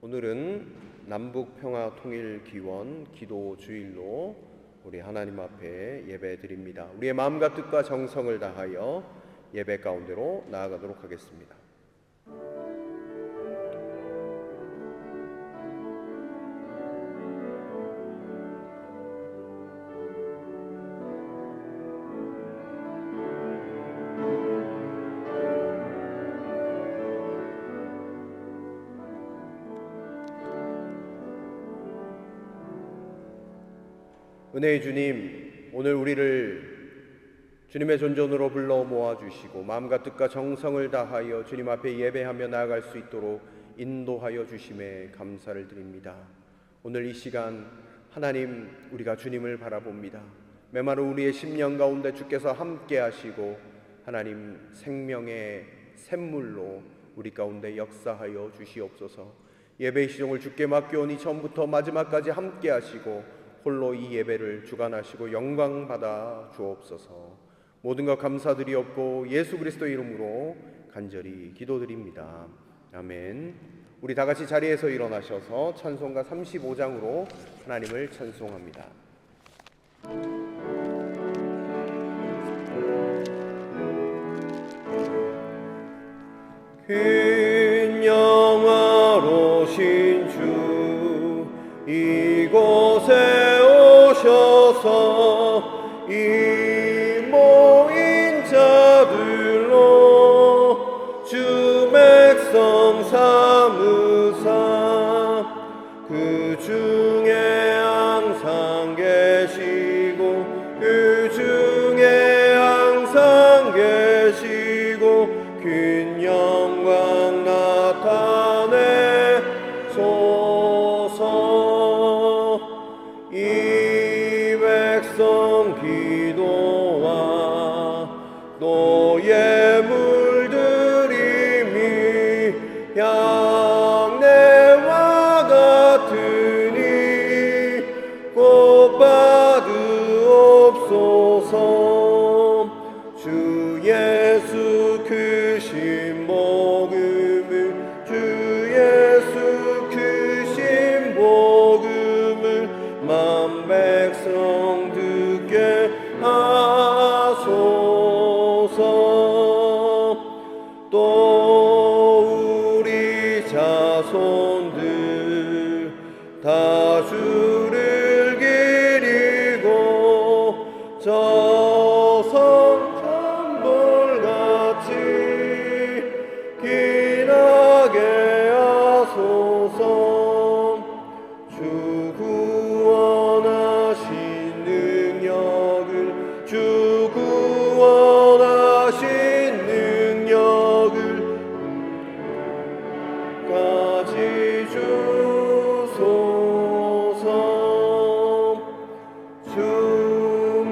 오늘은 남북평화통일기원 기도주일로 우리 하나님 앞에 예배드립니다. 우리의 마음과 뜻과 정성을 다하여 예배 가운데로 나아가도록 하겠습니다. 은혜의 주님, 오늘 우리를 주님의 존전으로 불러 모아주시고 마음과 뜻과 정성을 다하여 주님 앞에 예배하며 나아갈 수 있도록 인도하여 주심에 감사를 드립니다. 오늘 이 시간 하나님, 우리가 주님을 바라봅니다. 메마른 우리의 심령 가운데 주께서 함께 하시고 하나님 생명의 샘물로 우리 가운데 역사하여 주시옵소서. 예배의 시종을 주께 맡겨오니 처음부터 마지막까지 함께 하시고 홀로 이 예배를 주관하시고 영광 받아 주옵소서. 모든 것 감사드리옵고 예수 그리스도의 이름으로 간절히 기도드립니다. 아멘. 우리 다 같이 자리에서 일어나셔서 찬송가 35장으로 하나님을 찬송합니다. 큰 영화로신 주 이곳에 오셔서 이 모인 자들로 주 백성 삼으사 그 중에 항상 계시고 그 중에 항상 계시고 큰 영광 나타내소서. 이 백성 기도와 노예 물들임이 향내와 같으니 꼭 받으옵소서. 주 예수 크신 복음을 주 예수 크신 복음을 만 백성 듣게 하소서. 또 우리 자손들 다 주를 기리고 저성천벌같이 기나게 하소서. 주 구원하신 능력을 주 구원하신 능력을 까지 주소서. 주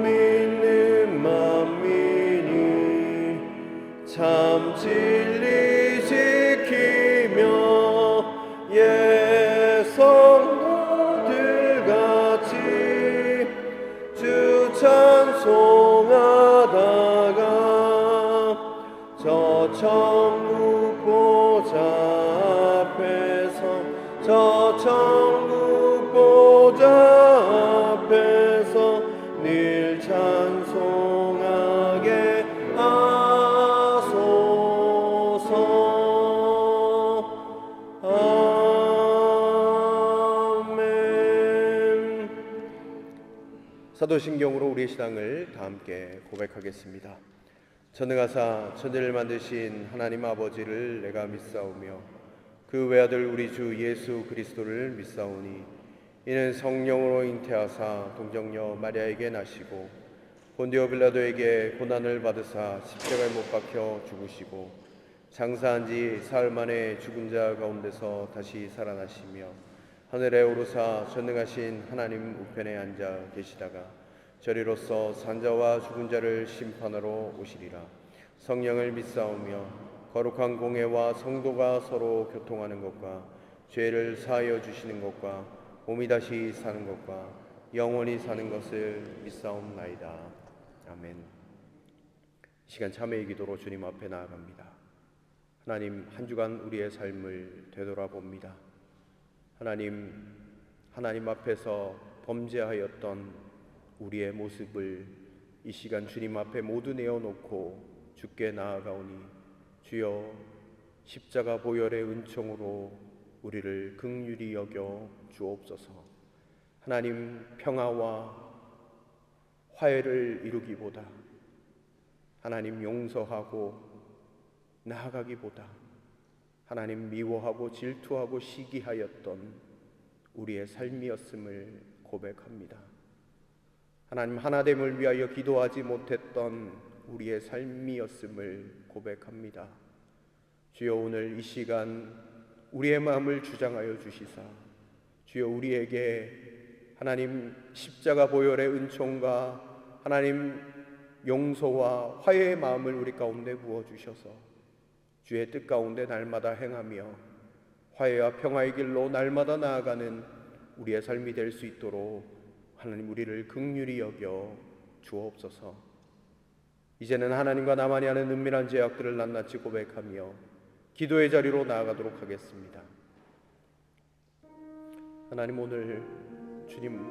믿는 만민이 참 진리 지키며 예성들 같이 주 찬송하다가 저 천국 보좌 앞에서 저 천국 보좌 앞에서 늘 찬송하게 하소서. 아멘. 사도신경으로 우리의 신앙을 다 함께 고백하겠습니다. 전능하사 천지를 만드신 하나님 아버지를 내가 믿사오며 그 외아들 우리 주 예수 그리스도를 믿사오니 이는 성령으로 잉태하사 동정녀 마리아에게 나시고 본디오 빌라도에게 고난을 받으사 십자가에 못 박혀 죽으시고 장사한 지 사흘 만에 죽은 자 가운데서 다시 살아나시며 하늘에 오르사 전능하신 하나님 우편에 앉아 계시다가 저리로서 산자와 죽은 자를 심판하러 오시리라. 성령을 믿사오며 거룩한 공회와 성도가 서로 교통하는 것과 죄를 사하여 주시는 것과 몸이 다시 사는 것과 영원히 사는 것을 믿사옵나이다. 아멘. 시간 참회의 기도로 주님 앞에 나아갑니다. 하나님, 한 주간 우리의 삶을 되돌아봅니다. 하나님 앞에서 범죄하였던 우리의 모습을 이 시간 주님 앞에 모두 내어놓고 주께 나아가오니 주여 십자가 보혈의 은총으로 우리를 긍휼히 여겨 주옵소서. 하나님, 평화와 화해를 이루기보다 하나님 용서하고 나아가기보다 하나님 미워하고 질투하고 시기하였던 우리의 삶이었음을 고백합니다. 하나님, 하나됨을 위하여 기도하지 못했던 우리의 삶이었음을 고백합니다. 주여, 오늘 이 시간 우리의 마음을 주장하여 주시사 주여 우리에게 하나님 십자가 보혈의 은총과 하나님 용서와 화해의 마음을 우리 가운데 부어주셔서 주의 뜻 가운데 날마다 행하며 화해와 평화의 길로 날마다 나아가는 우리의 삶이 될 수 있도록 하나님 우리를 긍휼히 여겨 주옵소서. 이제는 하나님과 나만이 하는 은밀한 죄악들을 낱낱이 고백하며 기도의 자리로 나아가도록 하겠습니다. 하나님, 오늘 주님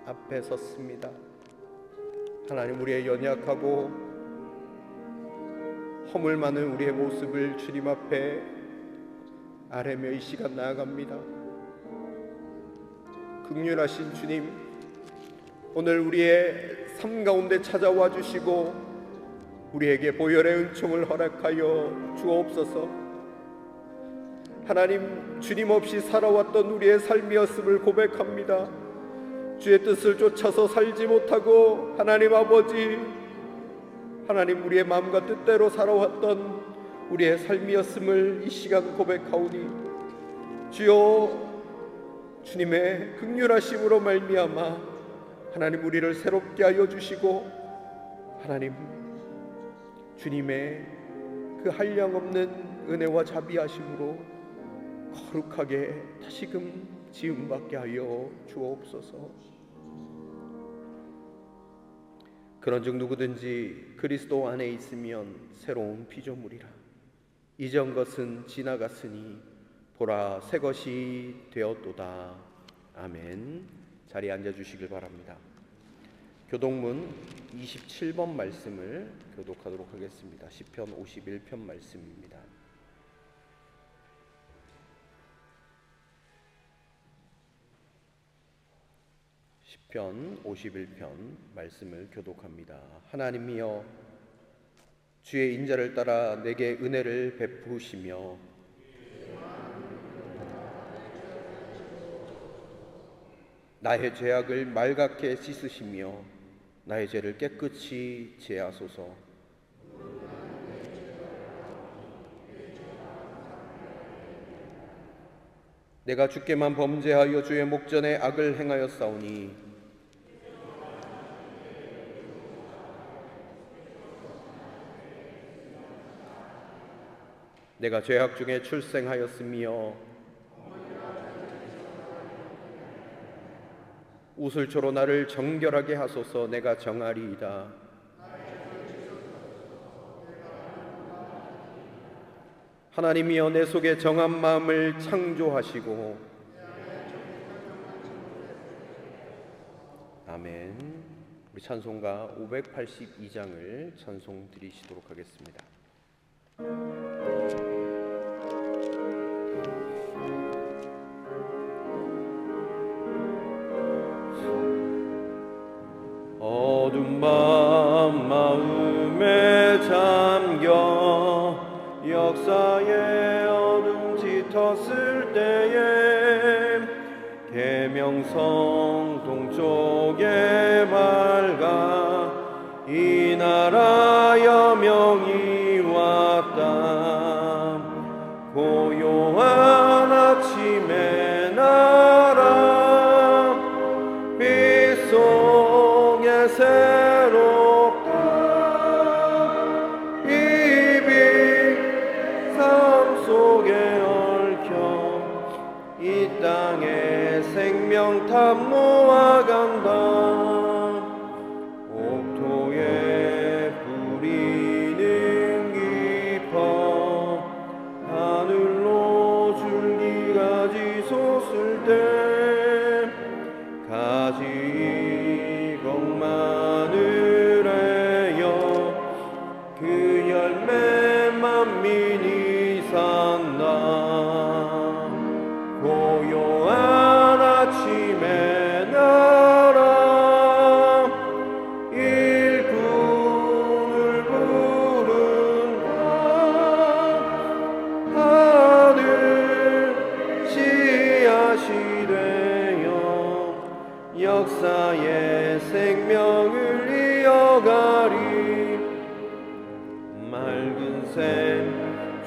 앞에 섰습니다. 하나님, 우리의 연약하고 허물 많은 우리의 모습을 주님 앞에 아뢰며 이 시간 나아갑니다. 긍휼하신 주님, 오늘 우리의 삶 가운데 찾아와 주시고 우리에게 보혈의 은총을 허락하여 주옵소서. 하나님, 주님 없이 살아왔던 우리의 삶이었음을 고백합니다. 주의 뜻을 쫓아서 살지 못하고 하나님 아버지, 하나님 우리의 마음과 뜻대로 살아왔던 우리의 삶이었음을 이 시간 고백하오니 주여, 주님의 긍휼하심으로 말미암아 하나님 우리를 새롭게 하여 주시고 하나님 주님의 그 한량없는 은혜와 자비하심으로 거룩하게 다시금 지음받게 하여 주옵소서. 그런즉 누구든지 그리스도 안에 있으면 새로운 피조물이라. 이전 것은 지나갔으니 보라 새 것이 되었도다. 아멘. 자리에 앉아주시길 바랍니다. 교독문 27번 말씀을 교독하도록 하겠습니다. 시편 51편 말씀입니다. 시편 51편 말씀을 교독합니다. 하나님이여, 주의 인자를 따라 내게 은혜를 베푸시며 나의 죄악을 말갛게 씻으시며 나의 죄를 깨끗이 제하소서. 내가 주께만 범죄하여 주의 목전에 악을 행하였사오니 내가 죄악 중에 출생하였으며 우슬초로 나를 정결하게 하소서. 내가 정하리이다. 하나님이여, 내 속에 정한 마음을 창조하시고 아멘. 우리 찬송가 582장을 찬송 드리시도록 하겠습니다. 어둠 밤 마음에 잠겨 역사의 어둠 짙었을 때에 계명성 동쪽에 밝아 이 나라 여명이 왔다. 고요한 아침의 나라 빛 속에 새롭다. 이 빛 삶 속에 얽혀 이 땅에 생명탑 놓아간다. 옥토에 뿌리는 깊어 하늘로 줄기가 지서 솟을 때 가지 이곡마늘에여 그 열매 만민이 산다. 고요한 아침에 날아 일꾼을 부른다. 하늘 씨앗이 되어 역사의 생명을 이어가리. 맑은 샘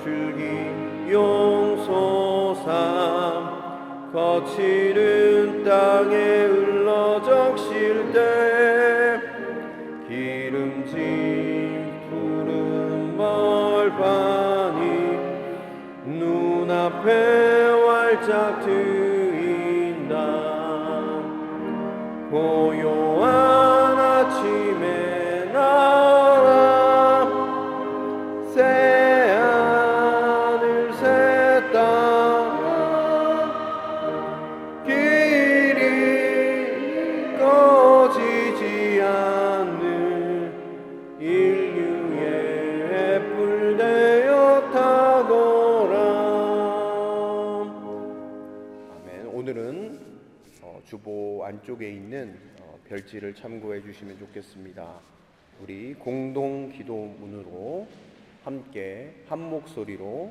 줄기 용솟아 거칠은 땅에 흘러 적실 때 기름진 푸른 벌판이 눈앞에 활짝 트인다. 고요한 아침에 날아 새하늘 새 땅 길이 꺼지지 않는 인류의 뿔 되어 타거라. 아멘. 오늘은 주보 안쪽에 있는 별지를 참고해 주시면 좋겠습니다. 우리 공동 기도문으로 함께 한 목소리로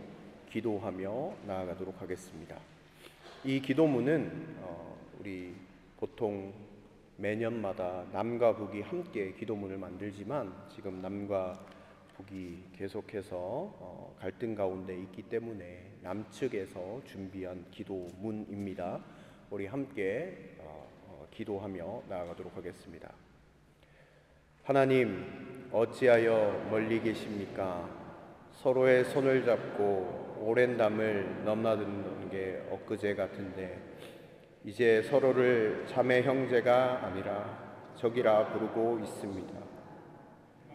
기도하며 나아가도록 하겠습니다. 이 기도문은 우리 보통 매년마다 남과 북이 함께 기도문을 만들지만 지금 남과 북이 계속해서 갈등 가운데 있기 때문에 남측에서 준비한 기도문입니다. 우리 함께 기도하며 나아가도록 하겠습니다. 하나님, 어찌하여 멀리 계십니까? 서로의 손을 잡고 오랜 담을 넘나드는 게 엊그제 같은데 이제 서로를 자매 형제가 아니라 적이라 부르고 있습니다.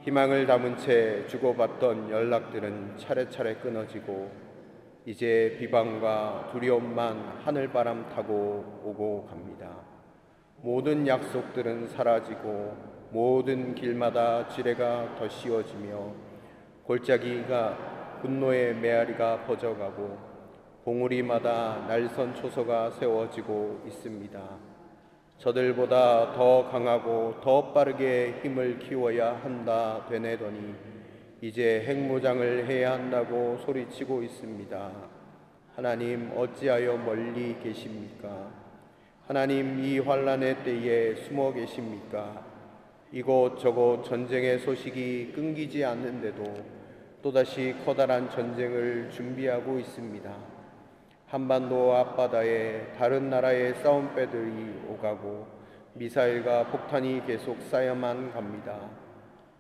희망을 담은 채 주고받던 연락들은 차례차례 끊어지고 이제 비방과 두려움만 하늘바람 타고 오고 갑니다. 모든 약속들은 사라지고 모든 길마다 지뢰가 더 씌워지며 골짜기가 분노의 메아리가 퍼져가고 봉우리마다 날선 초소가 세워지고 있습니다. 저들보다 더 강하고 더 빠르게 힘을 키워야 한다 되뇌더니 이제 핵무장을 해야 한다고 소리치고 있습니다. 하나님, 어찌하여 멀리 계십니까? 하나님, 이 환난의 때에 숨어 계십니까? 이곳저곳 전쟁의 소식이 끊기지 않는데도 또다시 커다란 전쟁을 준비하고 있습니다. 한반도 앞바다에 다른 나라의 싸움배들이 오가고 미사일과 폭탄이 계속 쌓여만 갑니다.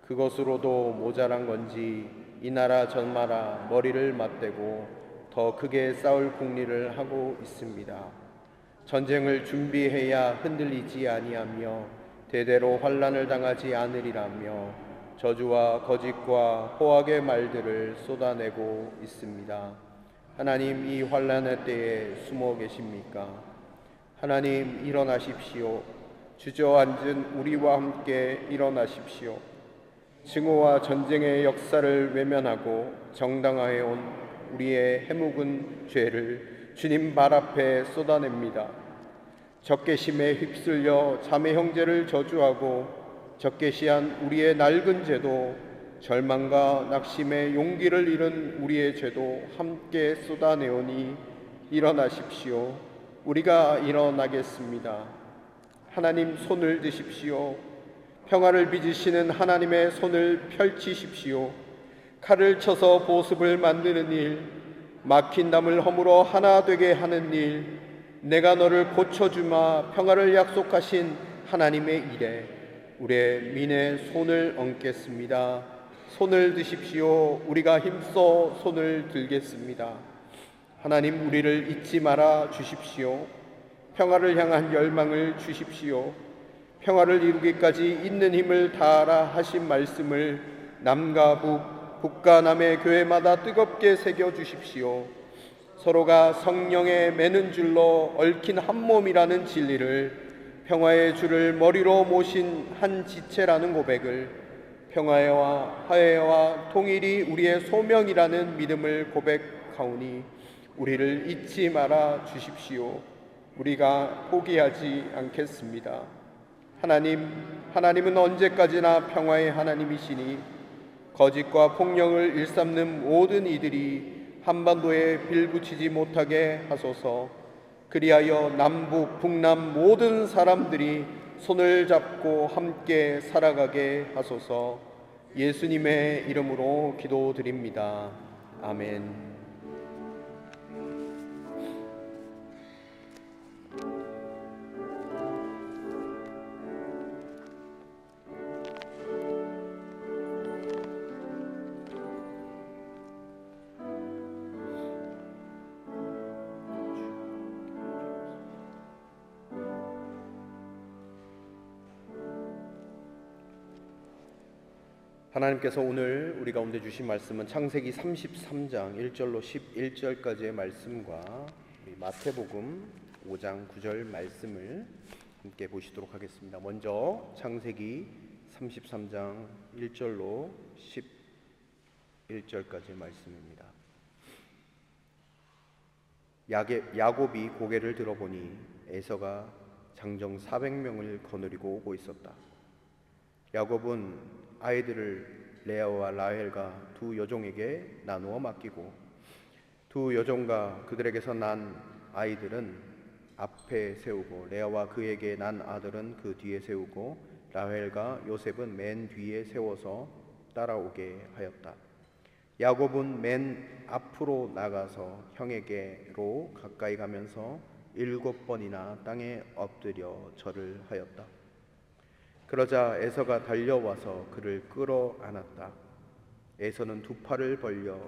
그것으로도 모자란 건지 이 나라 저 나라 머리를 맞대고 더 크게 싸울 궁리를 하고 있습니다. 전쟁을 준비해야 흔들리지 아니하며 대대로 환난을 당하지 않으리라며 저주와 거짓과 호악의 말들을 쏟아내고 있습니다. 하나님, 이 환난의 때에 숨어 계십니까? 하나님, 일어나십시오. 주저앉은 우리와 함께 일어나십시오. 증오와 전쟁의 역사를 외면하고 정당화해 온 우리의 해묵은 죄를 주님 발 앞에 쏟아냅니다. 적개심에 휩쓸려 자매 형제를 저주하고 적개시한 우리의 낡은 죄도 절망과 낙심에 용기를 잃은 우리의 죄도 함께 쏟아내오니 일어나십시오. 우리가 일어나겠습니다. 하나님, 손을 드십시오. 평화를 빚으시는 하나님의 손을 펼치십시오. 칼을 쳐서 보습을 만드는 일, 막힌 담을 허물어 하나 되게 하는 일, 내가 너를 고쳐주마 평화를 약속하신 하나님의 일에 우리의 민의 손을 얹겠습니다. 손을 드십시오. 우리가 힘써 손을 들겠습니다. 하나님, 우리를 잊지 말아 주십시오. 평화를 향한 열망을 주십시오. 평화를 이루기까지 있는 힘을 다하라 하신 말씀을 남과 북, 북과 남의 교회마다 뜨겁게 새겨 주십시오. 서로가 성령에 매는 줄로 얽힌 한 몸이라는 진리를, 평화의 주를 머리로 모신 한 지체라는 고백을, 평화와 화해와 통일이 우리의 소명이라는 믿음을 고백하오니 우리를 잊지 말아 주십시오. 우리가 포기하지 않겠습니다. 하나님은 언제까지나 평화의 하나님이시니 거짓과 폭력을 일삼는 모든 이들이 한반도에 빌붙이지 못하게 하소서. 그리하여 남북 북남 모든 사람들이 손을 잡고 함께 살아가게 하소서. 예수님의 이름으로 기도드립니다. 아멘. 하나님께서 오늘 우리 가운데 주신 말씀은 창세기 33장 1절로 11절까지의 말씀과 마태복음 5장 9절 말씀을 함께 보시도록 하겠습니다. 먼저 창세기 33장 1절로 11절까지의 말씀입니다. 야곱이 고개를 들어보니 에서가 장정 400명을 거느리고 오고 있었다. 야곱은 아이들을 레아와 라헬과 두 여종에게 나누어 맡기고 두 여종과 그들에게서 난 아이들은 앞에 세우고 레아와 그에게 난 아들은 그 뒤에 세우고 라헬과 요셉은 맨 뒤에 세워서 따라오게 하였다. 야곱은 맨 앞으로 나가서 형에게로 가까이 가면서 7번이나 땅에 엎드려 절을 하였다. 그러자 에서가 달려와서 그를 끌어안았다. 에서는 두 팔을 벌려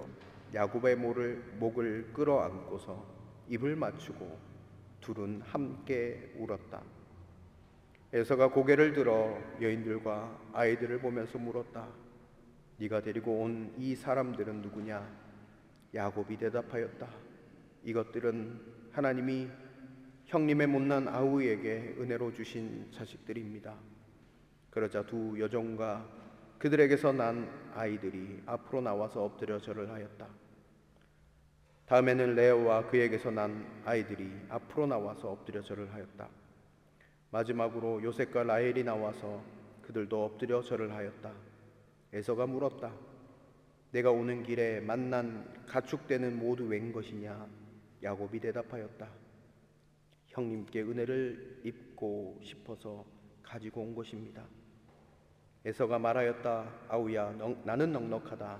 야곱의 목을 끌어안고서 입을 맞추고 둘은 함께 울었다. 에서가 고개를 들어 여인들과 아이들을 보면서 물었다. 네가 데리고 온 이 사람들은 누구냐? 야곱이 대답하였다. 이것들은 하나님이 형님의 못난 아우에게 은혜로 주신 자식들입니다. 그러자 두 여종과 그들에게서 난 아이들이 앞으로 나와서 엎드려 절을 하였다. 다음에는 레아와 그에게서 난 아이들이 앞으로 나와서 엎드려 절을 하였다. 마지막으로 요셉과 라헬이 나와서 그들도 엎드려 절을 하였다. 에서가 물었다. 내가 오는 길에 만난 가축대는 모두 웬 것이냐? 야곱이 대답하였다. 형님께 은혜를 입고 싶어서 가지고 온 것입니다. 에서가 말하였다. 아우야, 나는 넉넉하다.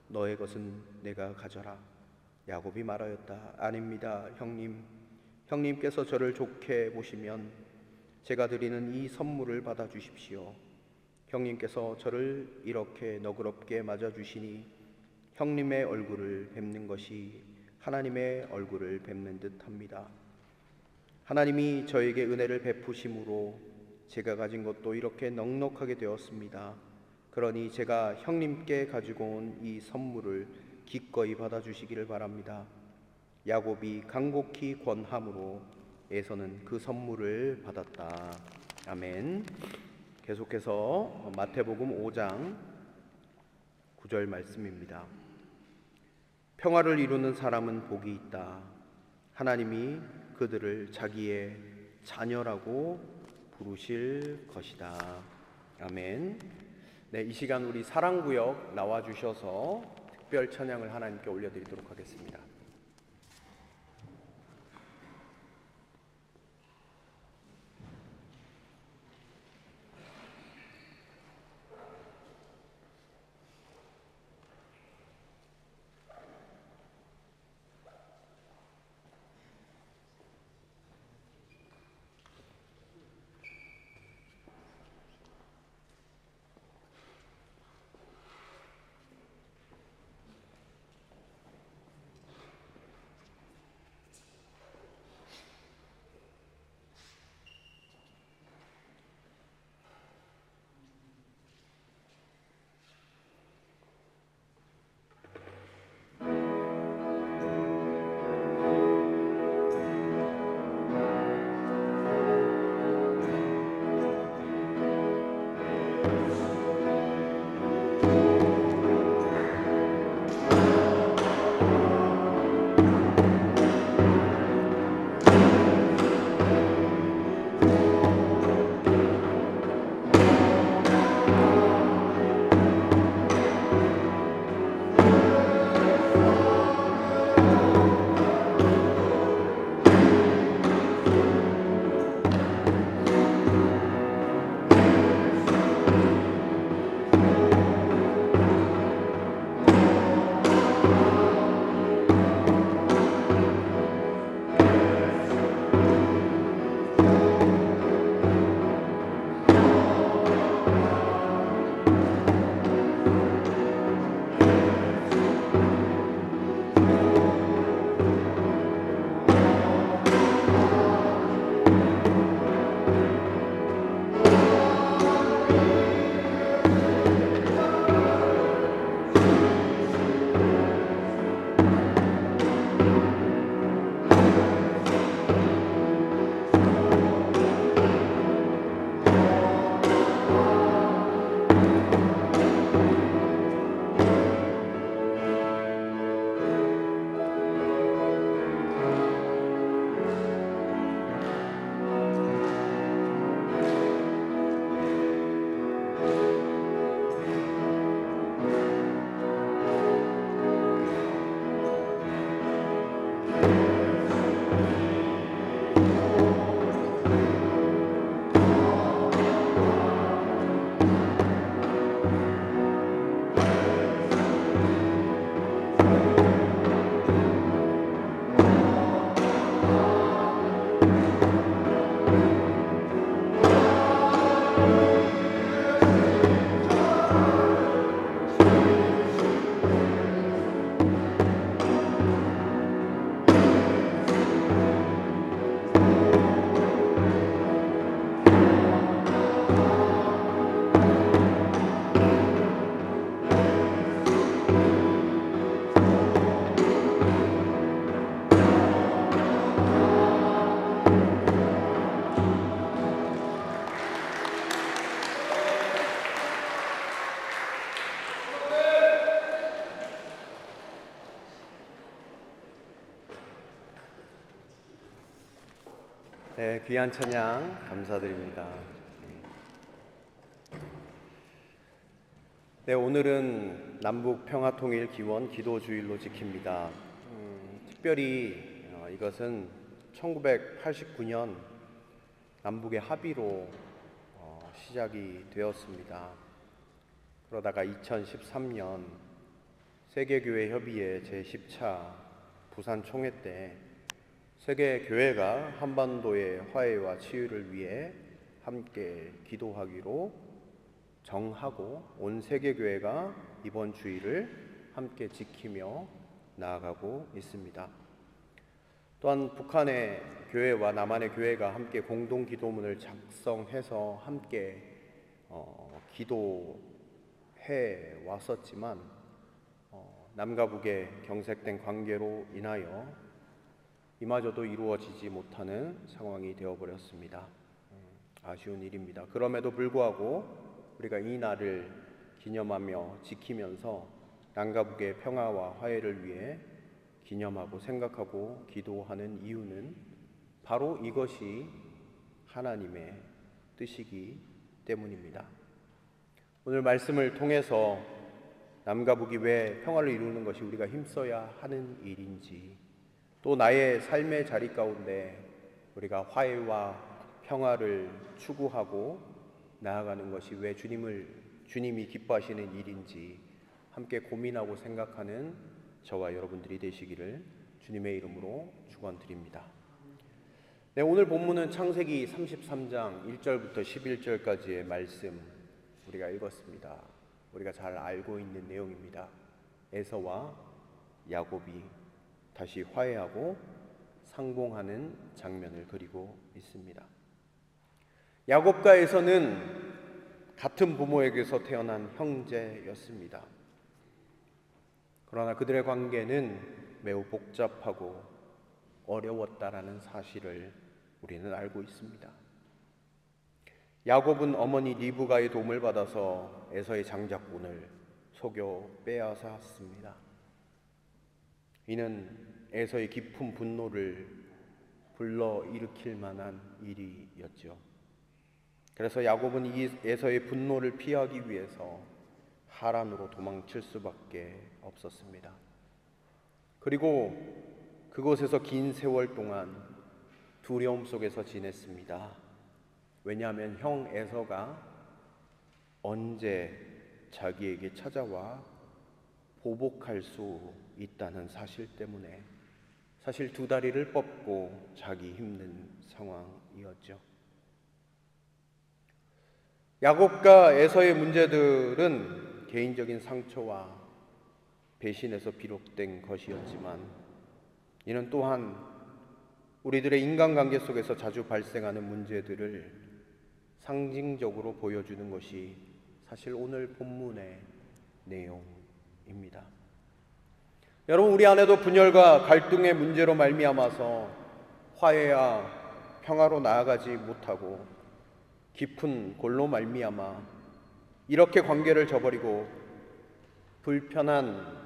너의 것은 내가 가져라. 야곱이 말하였다. 아닙니다, 형님. 형님께서 저를 좋게 보시면 제가 드리는 이 선물을 받아 주십시오. 형님께서 저를 이렇게 너그럽게 맞아주시니 형님의 얼굴을 뵙는 것이 하나님의 얼굴을 뵙는 듯합니다. 하나님이 저에게 은혜를 베푸심으로 제가 가진 것도 이렇게 넉넉하게 되었습니다. 그러니 제가 형님께 가지고 온 이 선물을 기꺼이 받아주시기를 바랍니다. 야곱이 간곡히 권함으로 에서는 그 선물을 받았다. 아멘. 계속해서 마태복음 5장 9절 말씀입니다. 평화를 이루는 사람은 복이 있다. 하나님이 그들을 자기의 자녀라고 부르실 것이다. 아멘. 네, 이 시간 우리 사랑구역 나와주셔서 특별 찬양을 하나님께 올려드리도록 하겠습니다. 네, 귀한 찬양 감사드립니다. 네, 오늘은 남북 평화통일 기원 기도주일로 지킵니다. 특별히 이것은 1989년 남북의 합의로 시작이 되었습니다. 그러다가 2013년 세계교회협의회 제10차 부산 총회 때 세계교회가 한반도의 화해와 치유를 위해 함께 기도하기로 정하고 온 세계교회가 이번 주일을 함께 지키며 나아가고 있습니다. 또한 북한의 교회와 남한의 교회가 함께 공동 기도문을 작성해서 함께 기도해 왔었지만 남과 북의 경색된 관계로 인하여 이마저도 이루어지지 못하는 상황이 되어버렸습니다. 아쉬운 일입니다. 그럼에도 불구하고 우리가 이 날을 기념하며 지키면서 남과 북의 평화와 화해를 위해 기념하고 생각하고 기도하는 이유는 바로 이것이 하나님의 뜻이기 때문입니다. 오늘 말씀을 통해서 남과 북이 왜 평화를 이루는 것이 우리가 힘써야 하는 일인지, 또 나의 삶의 자리 가운데 우리가 화해와 평화를 추구하고 나아가는 것이 왜 주님이 기뻐하시는 일인지 함께 고민하고 생각하는 저와 여러분들이 되시기를 주님의 이름으로 축원드립니다. 네, 오늘 본문은 창세기 33장 1절부터 11절까지의 말씀 우리가 읽었습니다. 우리가 잘 알고 있는 내용입니다. 에서와 야곱이 다시 화해하고 상봉하는 장면을 그리고 있습니다. 야곱과 에서는 같은 부모에게서 태어난 형제였습니다. 그러나 그들의 관계는 매우 복잡하고 어려웠다라는 사실을 우리는 알고 있습니다. 야곱은 어머니 리브가의 도움을 받아서 에서의 장자권을 속여 빼앗았습니다. 이는 에서의 깊은 분노를 불러일으킬 만한 일이었죠. 그래서 야곱은 이 에서의 분노를 피하기 위해서 하란으로 도망칠 수밖에 없었습니다. 그리고 그곳에서 긴 세월 동안 두려움 속에서 지냈습니다. 왜냐하면 형 에서가 언제 자기에게 찾아와 보복할 수 있다는 사실 때문에 사실 두 다리를 뻗고 자기 힘든 상황이었죠. 야곱과 에서의 문제들은 개인적인 상처와 배신에서 비롯된 것이었지만 이는 또한 우리들의 인간관계 속에서 자주 발생하는 문제들을 상징적으로 보여주는 것이 사실 오늘 본문의 내용입니다. 여러분, 우리 안에도 분열과 갈등의 문제로 말미암아서 화해와 평화로 나아가지 못하고 깊은 골로 말미암아 이렇게 관계를 저버리고 불편한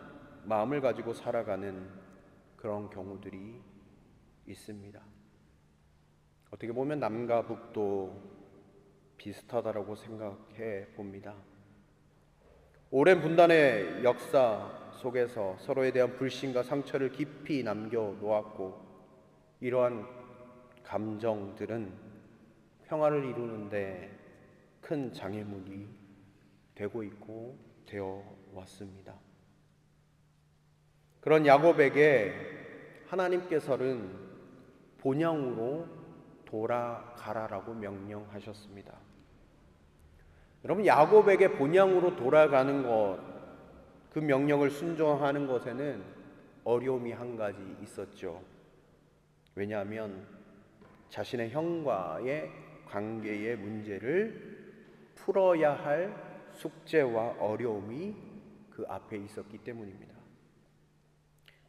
마음을 가지고 살아가는 그런 경우들이 있습니다. 어떻게 보면 남과 북도 비슷하다라고 생각해 봅니다. 오랜 분단의 역사 속에서 서로에 대한 불신과 상처를 깊이 남겨놓았고 이러한 감정들은 평화를 이루는데 큰 장애물이 되고 있고 되어 왔습니다. 그런 야곱에게 하나님께서는 본향으로 돌아가라라고 명령하셨습니다. 여러분, 야곱에게 본향으로 돌아가는 것, 그 명령을 순종하는 것에는 어려움이 한 가지 있었죠. 왜냐하면 자신의 형과의 관계의 문제를 풀어야 할 숙제와 어려움이 그 앞에 있었기 때문입니다.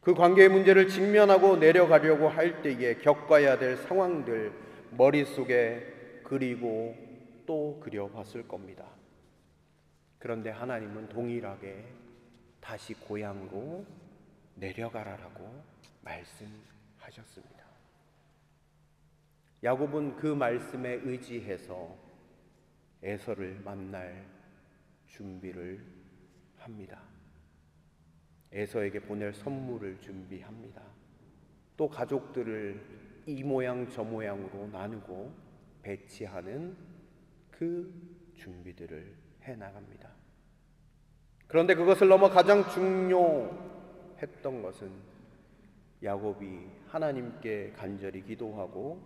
그 관계의 문제를 직면하고 내려가려고 할 때에 겪어야 될 상황들 머릿속에 그리고 또 그려봤을 겁니다. 그런데 하나님은 동일하게 다시 고향으로 내려가라라고 말씀하셨습니다. 야곱은 그 말씀에 의지해서 에서를 만날 준비를 합니다. 에서에게 보낼 선물을 준비합니다. 또 가족들을 이 모양 저 모양으로 나누고 배치하는 그 준비들을 해나갑니다. 그런데 그것을 넘어 가장 중요했던 것은 야곱이 하나님께 간절히 기도하고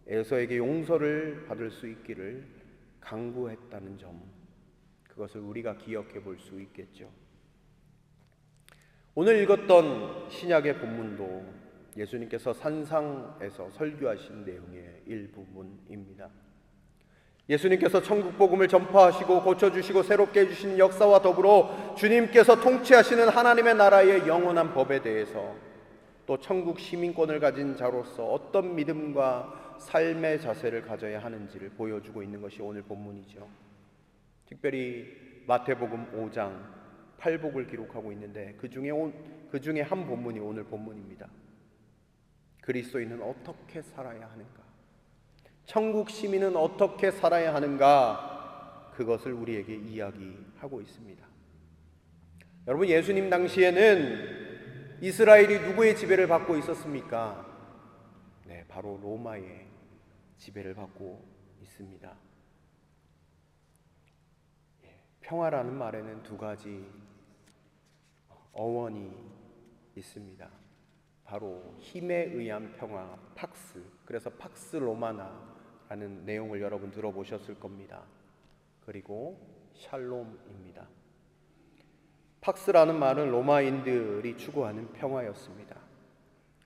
에서에게 용서를 받을 수 있기를 간구했다는 점, 그것을 우리가 기억해 볼 수 있겠죠. 오늘 읽었던 신약의 본문도 예수님께서 산상에서 설교하신 내용의 일부분입니다. 예수님께서 천국 복음을 전파하시고 고쳐주시고 새롭게 해주시는 역사와 더불어 주님께서 통치하시는 하나님의 나라의 영원한 법에 대해서, 또 천국 시민권을 가진 자로서 어떤 믿음과 삶의 자세를 가져야 하는지를 보여주고 있는 것이 오늘 본문이죠. 특별히 마태복음 5장 8복을 기록하고 있는데 그 중에 한 본문이 오늘 본문입니다. 그리스도인은 어떻게 살아야 하는가? 천국 시민은 어떻게 살아야 하는가? 그것을 우리에게 이야기하고 있습니다. 여러분, 예수님 당시에는 이스라엘이 누구의 지배를 받고 있었습니까? 네, 바로 로마의 지배를 받고 있습니다. 평화라는 말에는 두 가지 어원이 있습니다. 바로 힘에 의한 평화, 팍스. 그래서 팍스 로마나라는 내용을 여러분 들어보셨을 겁니다. 그리고 샬롬입니다. 팍스라는 말은 로마인들이 추구하는 평화였습니다.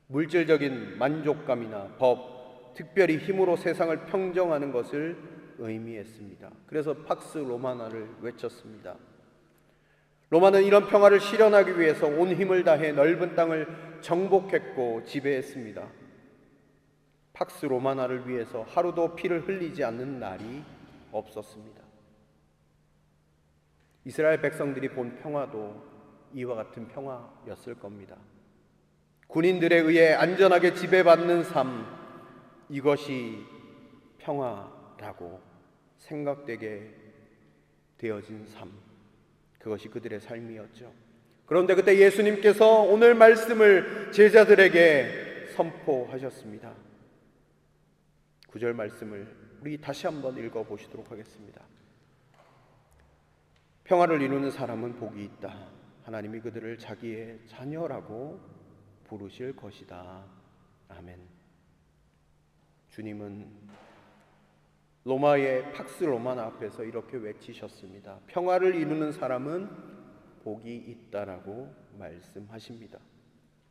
물질적인 만족감이나 법, 특별히 힘으로 세상을 평정하는 것을 의미했습니다. 그래서 팍스 로마나를 외쳤습니다. 로마는 이런 평화를 실현하기 위해서 온 힘을 다해 넓은 땅을 정복했고 지배했습니다. 팍스 로마나를 위해서 하루도 피를 흘리지 않는 날이 없었습니다. 이스라엘 백성들이 본 평화도 이와 같은 평화였을 겁니다. 군인들에 의해 안전하게 지배받는 삶, 이것이 평화라고 생각되게 되어진 삶, 그것이 그들의 삶이었죠. 그런데 그때 예수님께서 오늘 말씀을 제자들에게 선포하셨습니다. 9절 말씀을 우리 다시 한번 읽어보시도록 하겠습니다. 평화를 이루는 사람은 복이 있다. 하나님이 그들을 자기의 자녀라고 부르실 것이다. 아멘. 주님은 로마의 팍스 로마나 앞에서 이렇게 외치셨습니다. 평화를 이루는 사람은 복이 있다라고 말씀하십니다.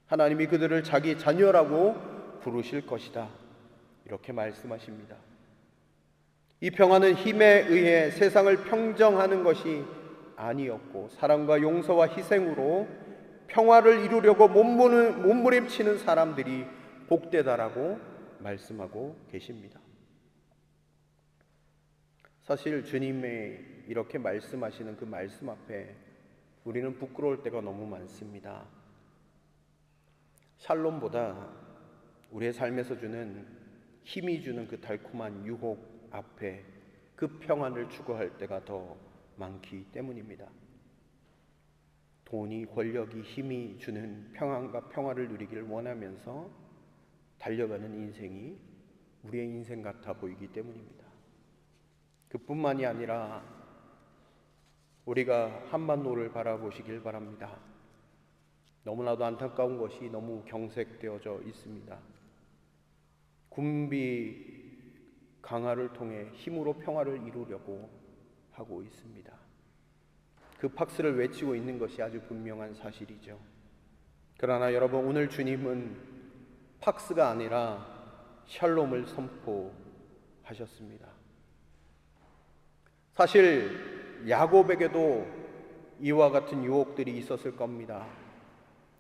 하나님이 그들을 자기 자녀라고 부르실 것이다, 이렇게 말씀하십니다. 이 평화는 힘에 의해 세상을 평정하는 것이 아니었고 사랑과 용서와 희생으로 평화를 이루려고 몸부림치는 사람들이 복되다라고 말씀하고 계십니다. 사실 주님의 이렇게 말씀하시는 그 말씀 앞에 우리는 부끄러울 때가 너무 많습니다. 샬롬보다 우리의 삶에서 주는 힘이 주는 그 달콤한 유혹 앞에 그 평안을 추구할 때가 더 많기 때문입니다. 돈이, 권력이, 힘이 주는 평안과 평화를 누리기를 원하면서 달려가는 인생이 우리의 인생 같아 보이기 때문입니다. 그뿐만이 아니라 우리가 한반도를 바라보시길 바랍니다. 너무나도 안타까운 것이 너무 경색되어져 있습니다. 군비 강화를 통해 힘으로 평화를 이루려고 하고 있습니다. 그 팍스를 외치고 있는 것이 아주 분명한 사실이죠. 그러나 여러분, 오늘 주님은 팍스가 아니라 샬롬을 선포하셨습니다. 사실 야곱에게도 이와 같은 유혹들이 있었을 겁니다.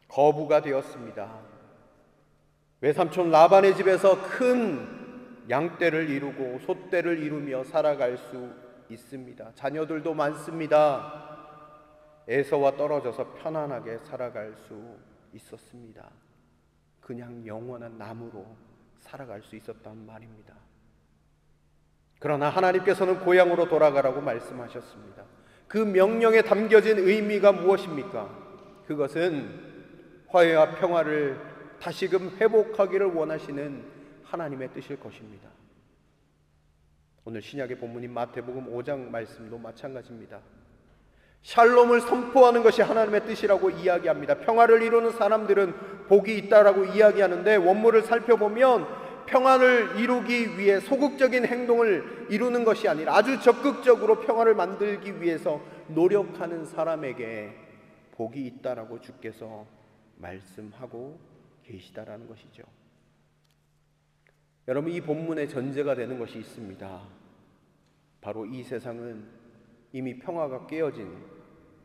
거부가 되었습니다. 외삼촌 라반의 집에서 큰 양떼를 이루고 소떼를 이루며 살아갈 수 있습니다. 자녀들도 많습니다. 에서와 떨어져서 편안하게 살아갈 수 있었습니다. 그냥 영원한 나무로 살아갈 수 있었단 말입니다. 그러나 하나님께서는 고향으로 돌아가라고 말씀하셨습니다. 그 명령에 담겨진 의미가 무엇입니까? 그것은 화해와 평화를 다시금 회복하기를 원하시는 하나님의 뜻일 것입니다. 오늘 신약의 본문인 마태복음 5장 말씀도 마찬가지입니다. 샬롬을 선포하는 것이 하나님의 뜻이라고 이야기합니다. 평화를 이루는 사람들은 복이 있다라고 이야기하는데, 원문을 살펴보면 평화를 이루기 위해 소극적인 행동을 이루는 것이 아니라 아주 적극적으로 평화를 만들기 위해서 노력하는 사람에게 복이 있다라고 주께서 말씀하고 계시다라는 것이죠. 여러분, 이 본문의 전제가 되는 것이 있습니다. 바로 이 세상은 이미 평화가 깨어진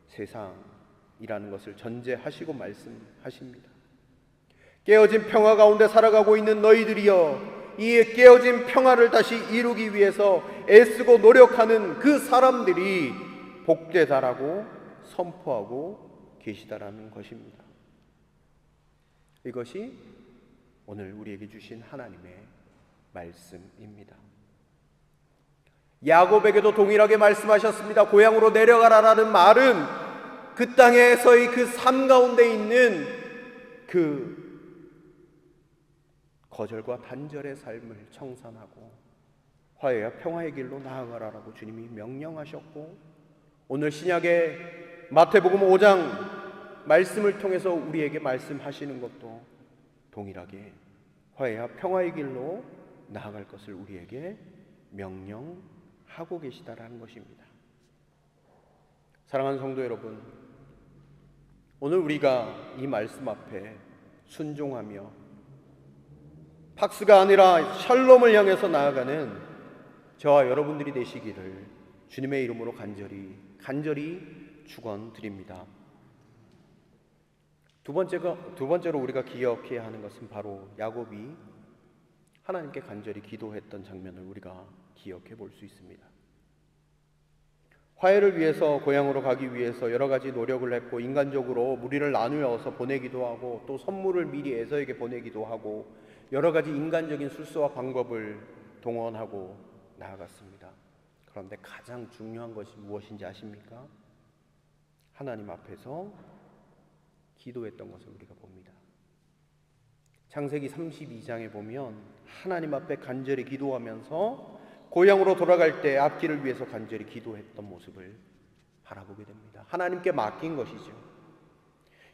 세상이라는 것을 전제하시고 말씀하십니다. 깨어진 평화 가운데 살아가고 있는 너희들이여, 이 깨어진 평화를 다시 이루기 위해서 애쓰고 노력하는 그 사람들이 복되다라고 선포하고 계시다라는 것입니다. 이것이 오늘 우리에게 주신 하나님의 말씀입니다. 야곱에게도 동일하게 말씀하셨습니다. 고향으로 내려가라라는 말은 그 땅에서의 그 삶 가운데 있는 그 거절과 단절의 삶을 청산하고 화해와 평화의 길로 나아가라라고 주님이 명령하셨고, 오늘 신약의 마태복음 5장 말씀을 통해서 우리에게 말씀하시는 것도 동일하게 화해와 평화의 길로 나아갈 것을 우리에게 명령하고 계시다라는 것입니다. 사랑하는 성도 여러분, 오늘 우리가 이 말씀 앞에 순종하며 팍스가 아니라 샬롬을 향해서 나아가는 저와 여러분들이 되시기를 주님의 이름으로 간절히 축원드립니다. 두 번째로 우리가 기억해야 하는 것은 바로 야곱이 하나님께 간절히 기도했던 장면을 우리가 기억해 볼 수 있습니다. 화해를 위해서 고향으로 가기 위해서 여러 가지 노력을 했고, 인간적으로 무리를 나누어서 보내기도 하고, 또 선물을 미리 에서에게 보내기도 하고, 여러 가지 인간적인 술수와 방법을 동원하고 나아갔습니다. 그런데 가장 중요한 것이 무엇인지 아십니까? 하나님 앞에서 기도했던 것을 우리가 봅니다. 창세기 32장에 보면 하나님 앞에 간절히 기도하면서 고향으로 돌아갈 때 앞길을 위해서 간절히 기도했던 모습을 바라보게 됩니다. 하나님께 맡긴 것이죠.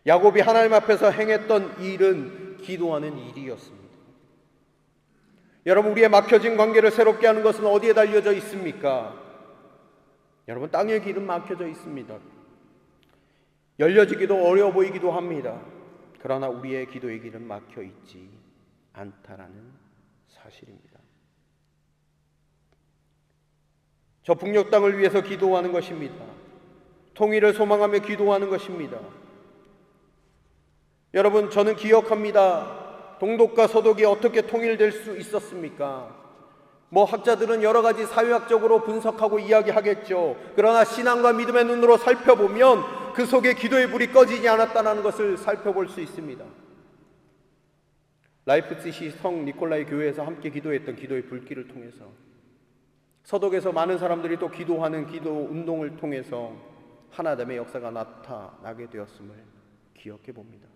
야곱이 하나님 앞에서 행했던 일은 기도하는 일이었습니다. 여러분, 우리의 막혀진 관계를 새롭게 하는 것은 어디에 달려져 있습니까? 여러분, 땅의 길은 막혀져 있습니다. 열려지기도 어려워 보이기도 합니다. 그러나 우리의 기도의 길은 막혀 있지 않다라는 사실입니다. 저 북녘 땅을 위해서 기도하는 것입니다. 통일을 소망하며 기도하는 것입니다. 여러분, 저는 기억합니다. 동독과 서독이 어떻게 통일될 수 있었습니까? 학자들은 여러 가지 사회학적으로 분석하고 이야기하겠죠. 그러나 신앙과 믿음의 눈으로 살펴보면 그 속에 기도의 불이 꺼지지 않았다는 것을 살펴볼 수 있습니다. 라이프치히 성 니콜라이 교회에서 함께 기도했던 기도의 불길을 통해서, 서독에서 많은 사람들이 또 기도하는 기도 운동을 통해서 하나됨의 역사가 나타나게 되었음을 기억해 봅니다.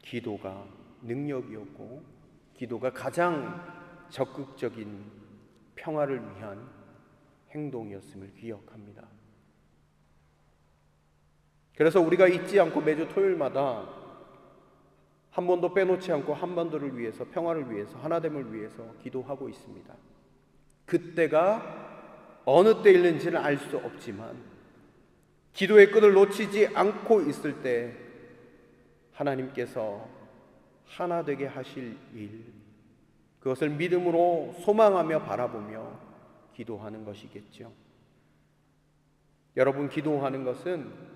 기도가 능력이었고, 기도가 가장 적극적인 평화를 위한 행동이었음을 기억합니다. 그래서 우리가 잊지 않고 매주 토요일마다 한 번도 빼놓지 않고 한반도를 위해서, 평화를 위해서, 하나됨을 위해서 기도하고 있습니다. 그때가 어느 때일는지는 알 수 없지만 기도의 끈을 놓치지 않고 있을 때 하나님께서 하나 되게 하실 일, 그것을 믿음으로 소망하며 바라보며 기도하는 것이겠죠. 여러분, 기도하는 것은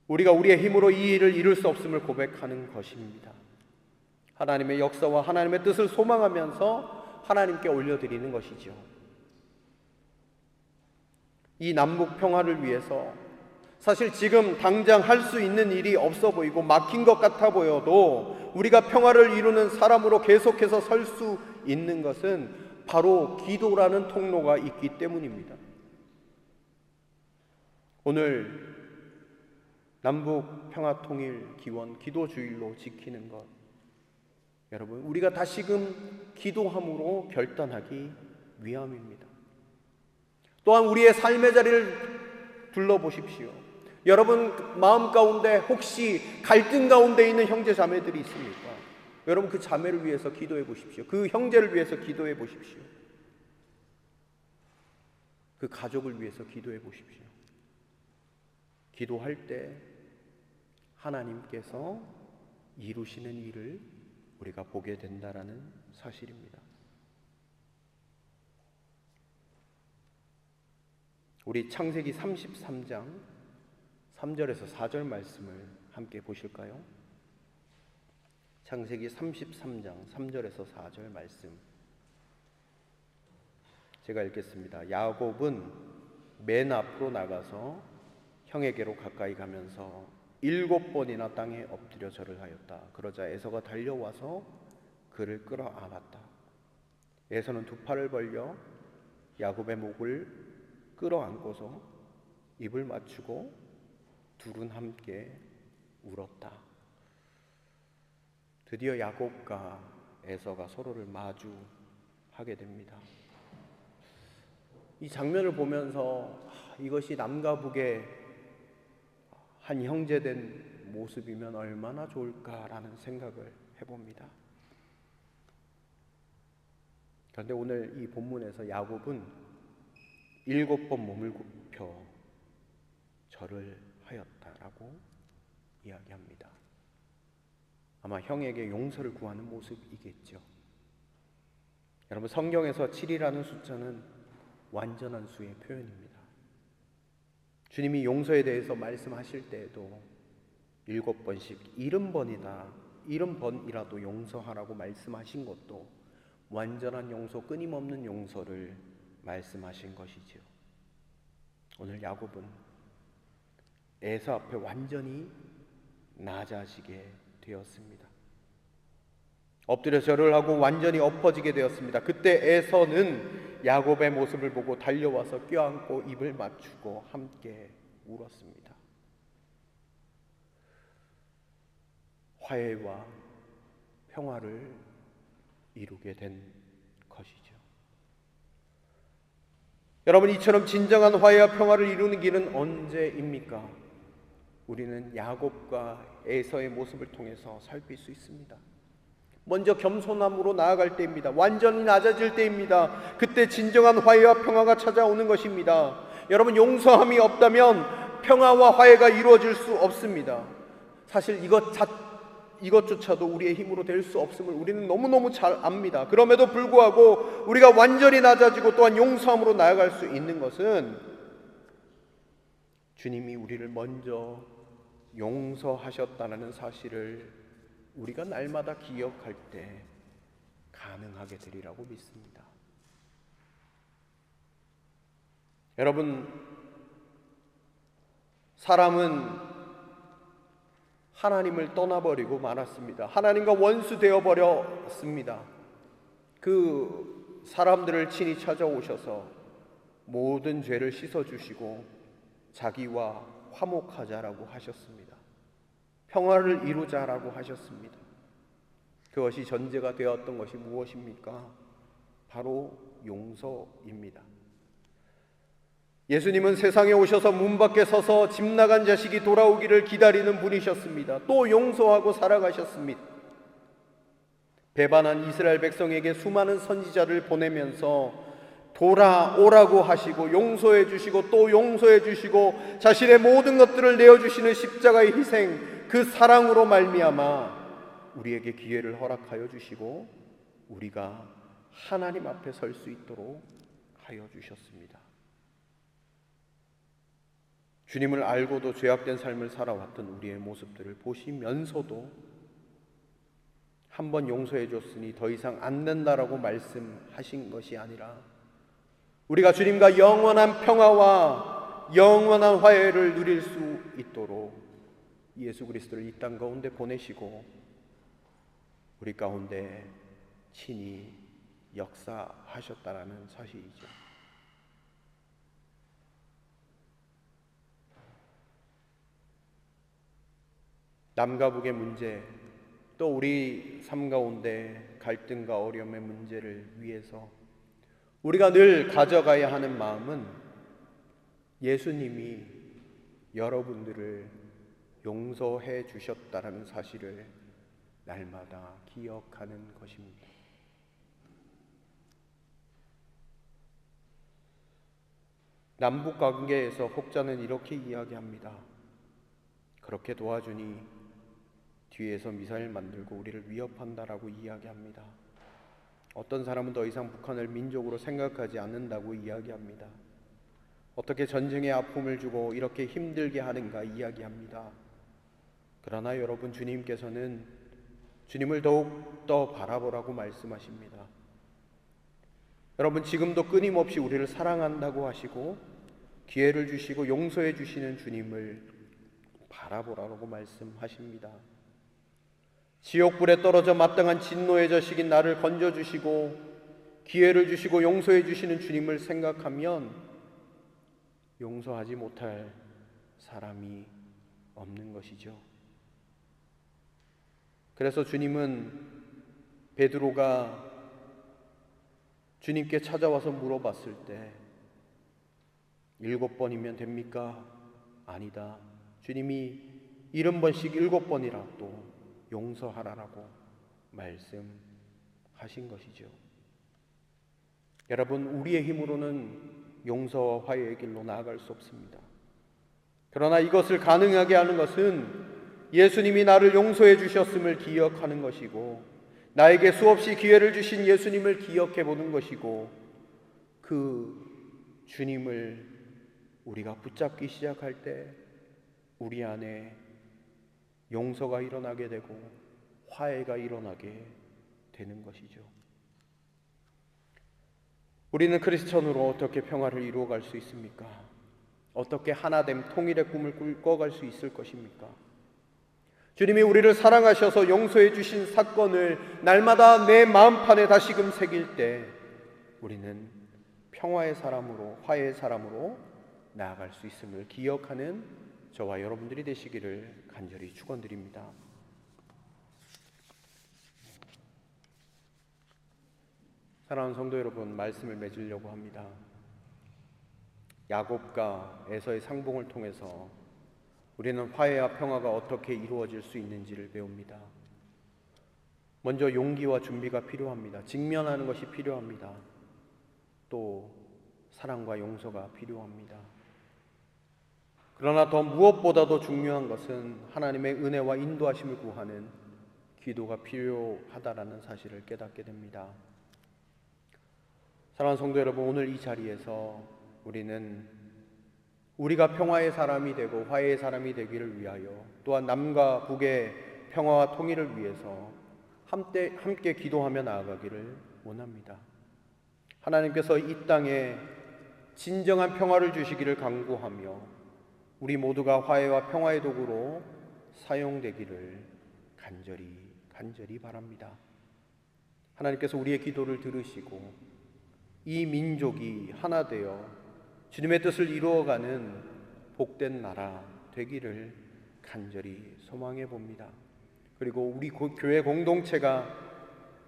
우리가 우리의 힘으로 이 일을 이룰 수 없음을 고백하는 것입니다. 하나님의 역사와 하나님의 뜻을 소망하면서 하나님께 올려드리는 것이죠. 이 남북 평화를 위해서 사실 지금 당장 할 수 있는 일이 없어 보이고 막힌 것 같아 보여도 우리가 평화를 이루는 사람으로 계속해서 설 수 있는 것은 바로 기도라는 통로가 있기 때문입니다. 오늘 남북 평화통일 기원 기도주일로 지키는 것, 여러분 우리가 다시금 기도함으로 결단하기 위함입니다. 또한 우리의 삶의 자리를 둘러보십시오. 여러분 마음 가운데 혹시 갈등 가운데 있는 형제 자매들이 있습니까? 여러분 그 자매를 위해서 기도해 보십시오. 그 형제를 위해서 기도해 보십시오. 그 가족을 위해서 기도해 보십시오. 기도할 때 하나님께서 이루시는 일을 우리가 보게 된다라는 사실입니다. 우리 창세기 33장 3절에서 4절 말씀을 함께 보실까요? 창세기 33장 3절에서 4절 말씀 제가 읽겠습니다. 야곱은 맨 앞으로 나가서 형에게로 가까이 가면서 7번이나 땅에 엎드려 절을 하였다. 그러자 에서가 달려와서 그를 끌어안았다. 에서는 두 팔을 벌려 야곱의 목을 끌어안고서 입을 맞추고 둘은 함께 울었다. 드디어 야곱과 에서가 서로를 마주하게 됩니다. 이 장면을 보면서 이것이 남과 북의 한 형제된 모습이면 얼마나 좋을까라는 생각을 해봅니다. 그런데 오늘 이 본문에서 야곱은 7번 몸을 굽혀 절을 하였다라고 이야기합니다. 아마 형에게 용서를 구하는 모습이겠죠. 여러분 성경에서 7이라는 숫자는 완전한 수의 표현입니다. 주님이 용서에 대해서 말씀하실 때에도 7번씩 70번이라도 용서하라고 말씀하신 것도 완전한 용서, 끊임없는 용서를 말씀하신 것이지요. 오늘 야곱은 에서 앞에 완전히 낮아지게 되었습니다. 엎드려 절을 하고 완전히 엎어지게 되었습니다. 그때 에서는 야곱의 모습을 보고 달려와서 껴안고 입을 맞추고 함께 울었습니다. 화해와 평화를 이루게 된 것이죠. 여러분 이처럼 진정한 화해와 평화를 이루는 길은 언제입니까? 우리는 야곱과 에서의 모습을 통해서 살필 수 있습니다. 먼저 겸손함으로 나아갈 때입니다. 완전히 낮아질 때입니다. 그때 진정한 화해와 평화가 찾아오는 것입니다. 여러분 용서함이 없다면 평화와 화해가 이루어질 수 없습니다. 사실 이것조차도 우리의 힘으로 될 수 없음을 우리는 너무너무 잘 압니다. 그럼에도 불구하고 우리가 완전히 낮아지고 또한 용서함으로 나아갈 수 있는 것은 주님이 우리를 먼저 용서하셨다는 사실을 우리가 날마다 기억할 때 가능하게 되리라고 믿습니다. 여러분, 사람은 하나님을 떠나버리고 말았습니다. 하나님과 원수 되어버렸습니다. 그 사람들을 친히 찾아오셔서 모든 죄를 씻어주시고 자기와 화목하자라고 하셨습니다. 평화를 이루자라고 하셨습니다. 그것이 전제가 되었던 것이 무엇입니까? 바로 용서입니다. 예수님은 세상에 오셔서 문 밖에 서서 집 나간 자식이 돌아오기를 기다리는 분이셨습니다. 또 용서하고 살아가셨습니다. 배반한 이스라엘 백성에게 수많은 선지자를 보내면서 돌아오라고 하시고 용서해 주시고 또 용서해 주시고 자신의 모든 것들을 내어주시는 십자가의 희생, 그 사랑으로 말미암아 우리에게 기회를 허락하여 주시고 우리가 하나님 앞에 설 수 있도록 하여 주셨습니다. 주님을 알고도 죄악된 삶을 살아왔던 우리의 모습들을 보시면서도 한번 용서해 줬으니 더 이상 안 된다라고 말씀하신 것이 아니라 우리가 주님과 영원한 평화와 평화와 영원한 화해를 누릴 수 있도록 예수 그리스도를 이 땅 가운데 보내시고 우리 가운데 친히 역사하셨다라는 사실이죠. 남과 북의 문제, 또 우리 삶 가운데 갈등과 어려움의 문제를 위해서 우리가 늘 가져가야 하는 마음은 예수님이 여러분들을 용서해 주셨다라는 사실을 날마다 기억하는 것입니다. 남북 관계에서 혹자는 이렇게 이야기합니다. 그렇게 도와주니 뒤에서 미사일 만들고 우리를 위협한다라고 이야기합니다. 어떤 사람은 더 이상 북한을 민족으로 생각하지 않는다고 이야기합니다. 어떻게 전쟁의 아픔을 주고 이렇게 힘들게 하는가 이야기합니다. 그러나 여러분, 주님께서는 주님을 더욱 더 바라보라고 말씀하십니다. 여러분, 지금도 끊임없이 우리를 사랑한다고 하시고 기회를 주시고 용서해 주시는 주님을 바라보라고 말씀하십니다. 지옥불에 떨어져 마땅한 진노의 저식인 나를 건져주시고 기회를 주시고 용서해 주시는 주님을 생각하면 용서하지 못할 사람이 없는 것이죠. 그래서 주님은 베드로가 주님께 찾아와서 물어봤을 때 7번이면 됩니까? 아니다. 주님이 70번씩 7번이라 또 용서하라라고 말씀하신 것이죠. 여러분, 우리의 힘으로는 용서와 화해의 길로 나아갈 수 없습니다. 그러나 이것을 가능하게 하는 것은 예수님이 나를 용서해 주셨음을 기억하는 것이고 나에게 수없이 기회를 주신 예수님을 기억해 보는 것이고 그 주님을 우리가 붙잡기 시작할 때 우리 안에 용서가 일어나게 되고 화해가 일어나게 되는 것이죠. 우리는 크리스천으로 어떻게 평화를 이루어갈 수 있습니까? 어떻게 하나됨, 통일의 꿈을 꾸어갈 수 있을 것입니까? 주님이 우리를 사랑하셔서 용서해 주신 사건을 날마다 내 마음판에 다시금 새길 때 우리는 평화의 사람으로, 화해의 사람으로 나아갈 수 있음을 기억하는 저와 여러분들이 되시기를 간절히 축원드립니다. 사랑하는 성도 여러분, 말씀을 맺으려고 합니다. 야곱과 에서의 상봉을 통해서 우리는 화해와 평화가 어떻게 이루어질 수 있는지를 배웁니다. 먼저 용기와 준비가 필요합니다. 직면하는 것이 필요합니다. 또 사랑과 용서가 필요합니다. 그러나 더 무엇보다도 중요한 것은 하나님의 은혜와 인도하심을 구하는 기도가 필요하다라는 사실을 깨닫게 됩니다. 사랑하는 성도 여러분, 오늘 이 자리에서 우리는 우리가 평화의 사람이 되고 화해의 사람이 되기를 위하여 또한 남과 북의 평화와 통일을 위해서 함께 기도하며 나아가기를 원합니다. 하나님께서 이 땅에 진정한 평화를 주시기를 간구하며 우리 모두가 화해와 평화의 도구로 사용되기를 간절히 바랍니다. 하나님께서 우리의 기도를 들으시고 이 민족이 하나 되어 주님의 뜻을 이루어가는 복된 나라 되기를 간절히 소망해 봅니다. 그리고 우리 교회 공동체가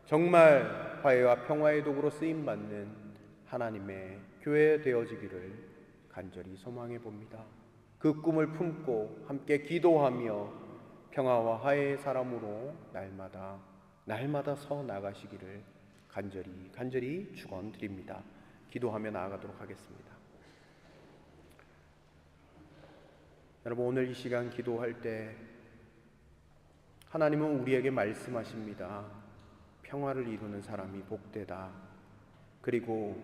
정말 화해와 평화의 도구로 쓰임받는 하나님의 교회 되어지기를 간절히 소망해 봅니다. 그 꿈을 품고 함께 기도하며 평화와 화해의 사람으로 날마다 서 나가시기를 간절히 축원드립니다. 기도하며 나아가도록 하겠습니다. 여러분, 오늘 이 시간 기도할 때 하나님은 우리에게 말씀하십니다. 평화를 이루는 사람이 복되다. 그리고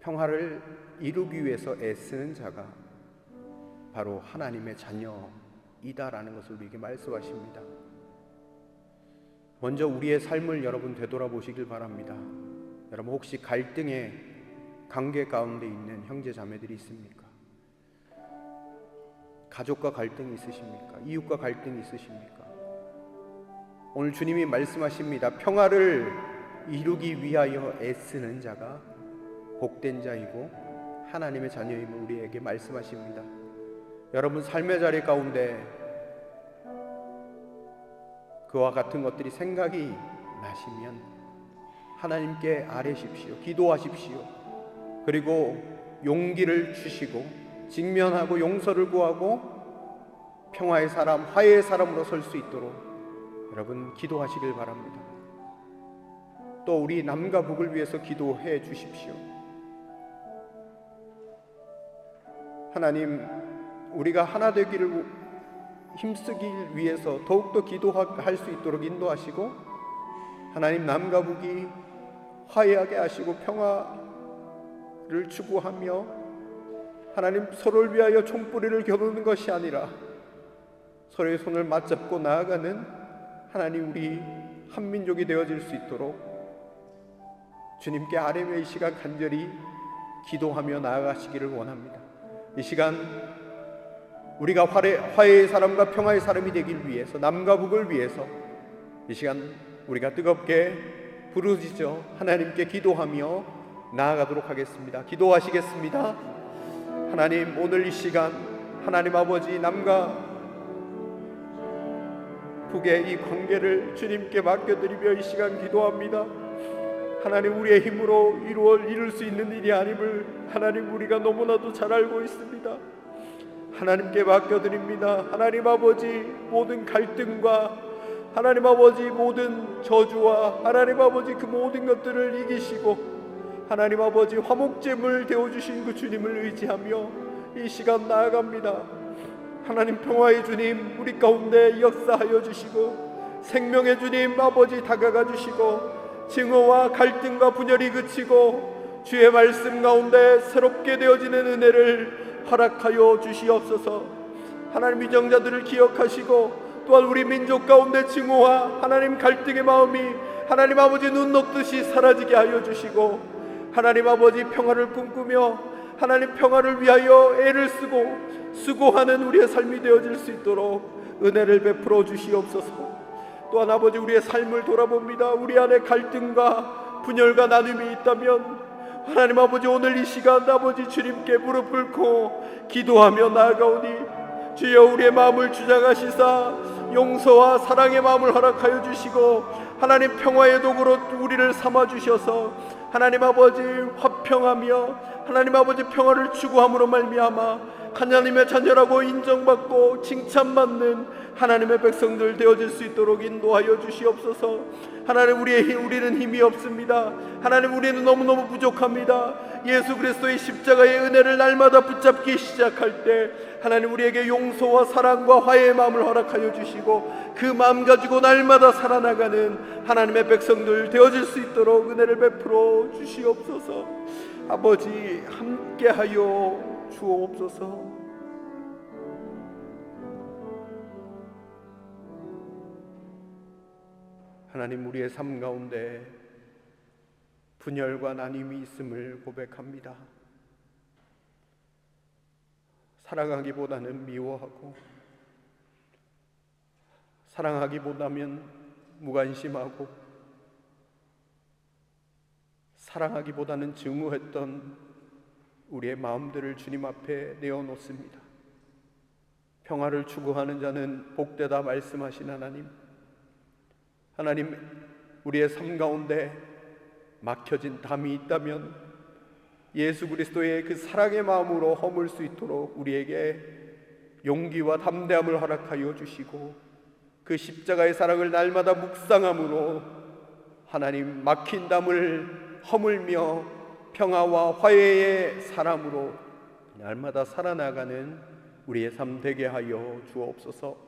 평화를 이루기 위해서 애쓰는 자가 바로 하나님의 자녀이다라는 것을 우리에게 말씀하십니다. 먼저 우리의 삶을 여러분 되돌아보시길 바랍니다. 여러분, 혹시 갈등의 관계 가운데 있는 형제 자매들이 있습니까? 가족과 갈등이 있으십니까? 이웃과 갈등이 있으십니까? 오늘 주님이 말씀하십니다. 평화를 이루기 위하여 애쓰는 자가 복된 자이고 하나님의 자녀임을 우리에게 말씀하십니다. 여러분 삶의 자리 가운데 그와 같은 것들이 생각이 나시면 하나님께 아뢰십시오. 기도하십시오. 그리고 용기를 주시고 직면하고 용서를 구하고 평화의 사람, 화해의 사람으로 설 수 있도록 여러분 기도하시길 바랍니다. 또 우리 남과 북을 위해서 기도해 주십시오. 하나님, 우리가 하나 되기를 힘쓰기 위해서 더욱더 기도할 수 있도록 인도하시고, 하나님 남과 북이 화해하게 하시고 평화를 추구하며 하나님 서로를 위하여 총뿌리를 겨누는 것이 아니라 서로의 손을 맞잡고 나아가는 하나님 우리 한민족이 되어질 수 있도록 주님께 아뢰며 이 시간 간절히 기도하며 나아가시기를 원합니다. 이 시간 우리가 화해의 사람과 평화의 사람이 되길 위해서, 남과 북을 위해서 이 시간 우리가 뜨겁게 부르짖어 하나님께 기도하며 나아가도록 하겠습니다. 기도하시겠습니다. 하나님, 오늘 이 시간 하나님 아버지 남과 북의 이 관계를 주님께 맡겨드리며 이 시간 기도합니다. 하나님, 우리의 힘으로 이룰 수 있는 일이 아님을 하나님 우리가 너무나도 잘 알고 있습니다. 하나님께 맡겨드립니다. 하나님 아버지, 모든 갈등과 하나님 아버지 모든 저주와 하나님 아버지 그 모든 것들을 이기시고 하나님 아버지 화목제물 되어주신 그 주님을 의지하며 이 시간 나아갑니다. 하나님 평화의 주님, 우리 가운데 역사하여 주시고 생명의 주님 아버지 다가가 주시고 증오와 갈등과 분열이 그치고 주의 말씀 가운데 새롭게 되어지는 은혜를 허락하여 주시옵소서. 하나님, 위정자들을 기억하시고 또한 우리 민족 가운데 증오와 하나님 갈등의 마음이 하나님 아버지 눈 녹듯이 사라지게 하여 주시고 하나님 아버지 평화를 꿈꾸며 하나님 평화를 위하여 애를 쓰고 수고하는 우리의 삶이 되어질 수 있도록 은혜를 베풀어 주시옵소서. 또한 아버지, 우리의 삶을 돌아봅니다. 우리 안에 갈등과 분열과 나눔이 있다면 하나님 아버지, 오늘 이 시간 아버지 주님께 무릎 꿇고 기도하며 나아가오니 주여 우리의 마음을 주장하시사 용서와 사랑의 마음을 허락하여 주시고 하나님 평화의 도구로 우리를 삼아 주셔서 하나님 아버지 화평하며 하나님 아버지 평화를 추구함으로 말미암아 하나님의 자녀라고 인정받고 칭찬받는 하나님의 백성들 되어질 수 있도록 인도하여 주시옵소서. 하나님, 우리는 힘이 없습니다. 하나님, 우리는 너무너무 부족합니다. 예수 그리스도의 십자가의 은혜를 날마다 붙잡기 시작할 때 하나님 우리에게 용서와 사랑과 화해의 마음을 허락하여 주시고 그 마음 가지고 날마다 살아나가는 하나님의 백성들 되어질 수 있도록 은혜를 베풀어 주시옵소서. 아버지, 함께하여 주옵소서. 하나님, 우리의 삶 가운데 분열과 나눔이 있음을 고백합니다. 사랑하기보다는 미워하고 사랑하기보다는 무관심하고 사랑하기보다는 증오했던 우리의 마음들을 주님 앞에 내어놓습니다. 평화를 추구하는 자는 복되다 말씀하신 하나님, 하나님, 우리의 삶 가운데 막혀진 담이 있다면 예수 그리스도의 그 사랑의 마음으로 허물 수 있도록 우리에게 용기와 담대함을 허락하여 주시고 그 십자가의 사랑을 날마다 묵상함으로 하나님 막힌 담을 허물며 평화와 화해의 사람으로 날마다 살아나가는 우리의 삶 되게 하여 주옵소서.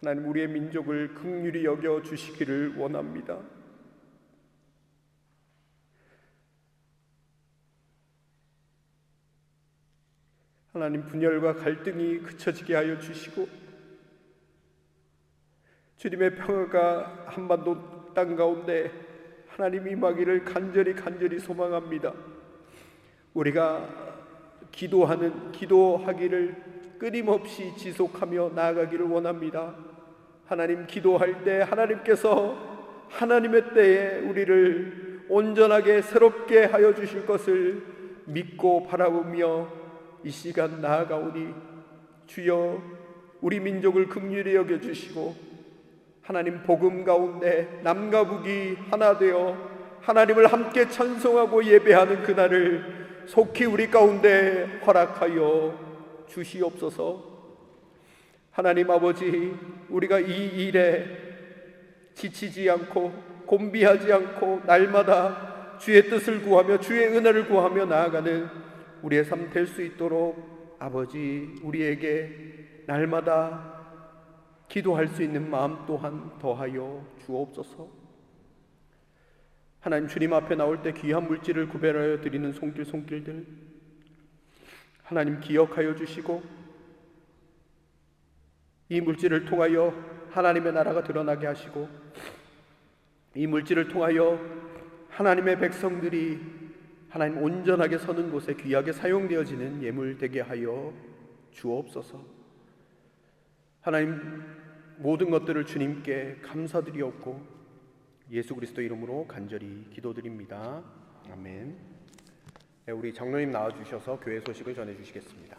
하나님, 우리의 민족을 긍휼히 여겨 주시기를 원합니다. 하나님, 분열과 갈등이 그쳐지게 하여 주시고 주님의 평화가 한반도 땅 가운데 하나님 임하기를 간절히 소망합니다. 우리가 기도하기를 끊임없이 지속하며 나아가기를 원합니다. 하나님, 기도할 때 하나님께서 하나님의 때에 우리를 온전하게 새롭게 하여 주실 것을 믿고 바라보며 이 시간 나아가오니 주여 우리 민족을 긍휼히 여겨주시고 하나님 복음 가운데 남과 북이 하나 되어 하나님을 함께 찬송하고 예배하는 그날을 속히 우리 가운데 허락하여 주시옵소서. 하나님 아버지, 우리가 이 일에 지치지 않고 곤비하지 않고 날마다 주의 뜻을 구하며 주의 은혜를 구하며 나아가는 우리의 삶 될 수 있도록 아버지, 우리에게 날마다 기도할 수 있는 마음 또한 더하여 주옵소서. 하나님, 주님 앞에 나올 때 귀한 물질을 구별하여 드리는 손길들 하나님 기억하여 주시고 이 물질을 통하여 하나님의 나라가 드러나게 하시고 이 물질을 통하여 하나님의 백성들이 하나님 온전하게 서는 곳에 귀하게 사용되어지는 예물 되게 하여 주옵소서. 하나님, 모든 것들을 주님께 감사드리옵고 예수 그리스도 이름으로 간절히 기도드립니다. 아멘. 네, 우리 장로님 나와주셔서 교회 소식을 전해주시겠습니다.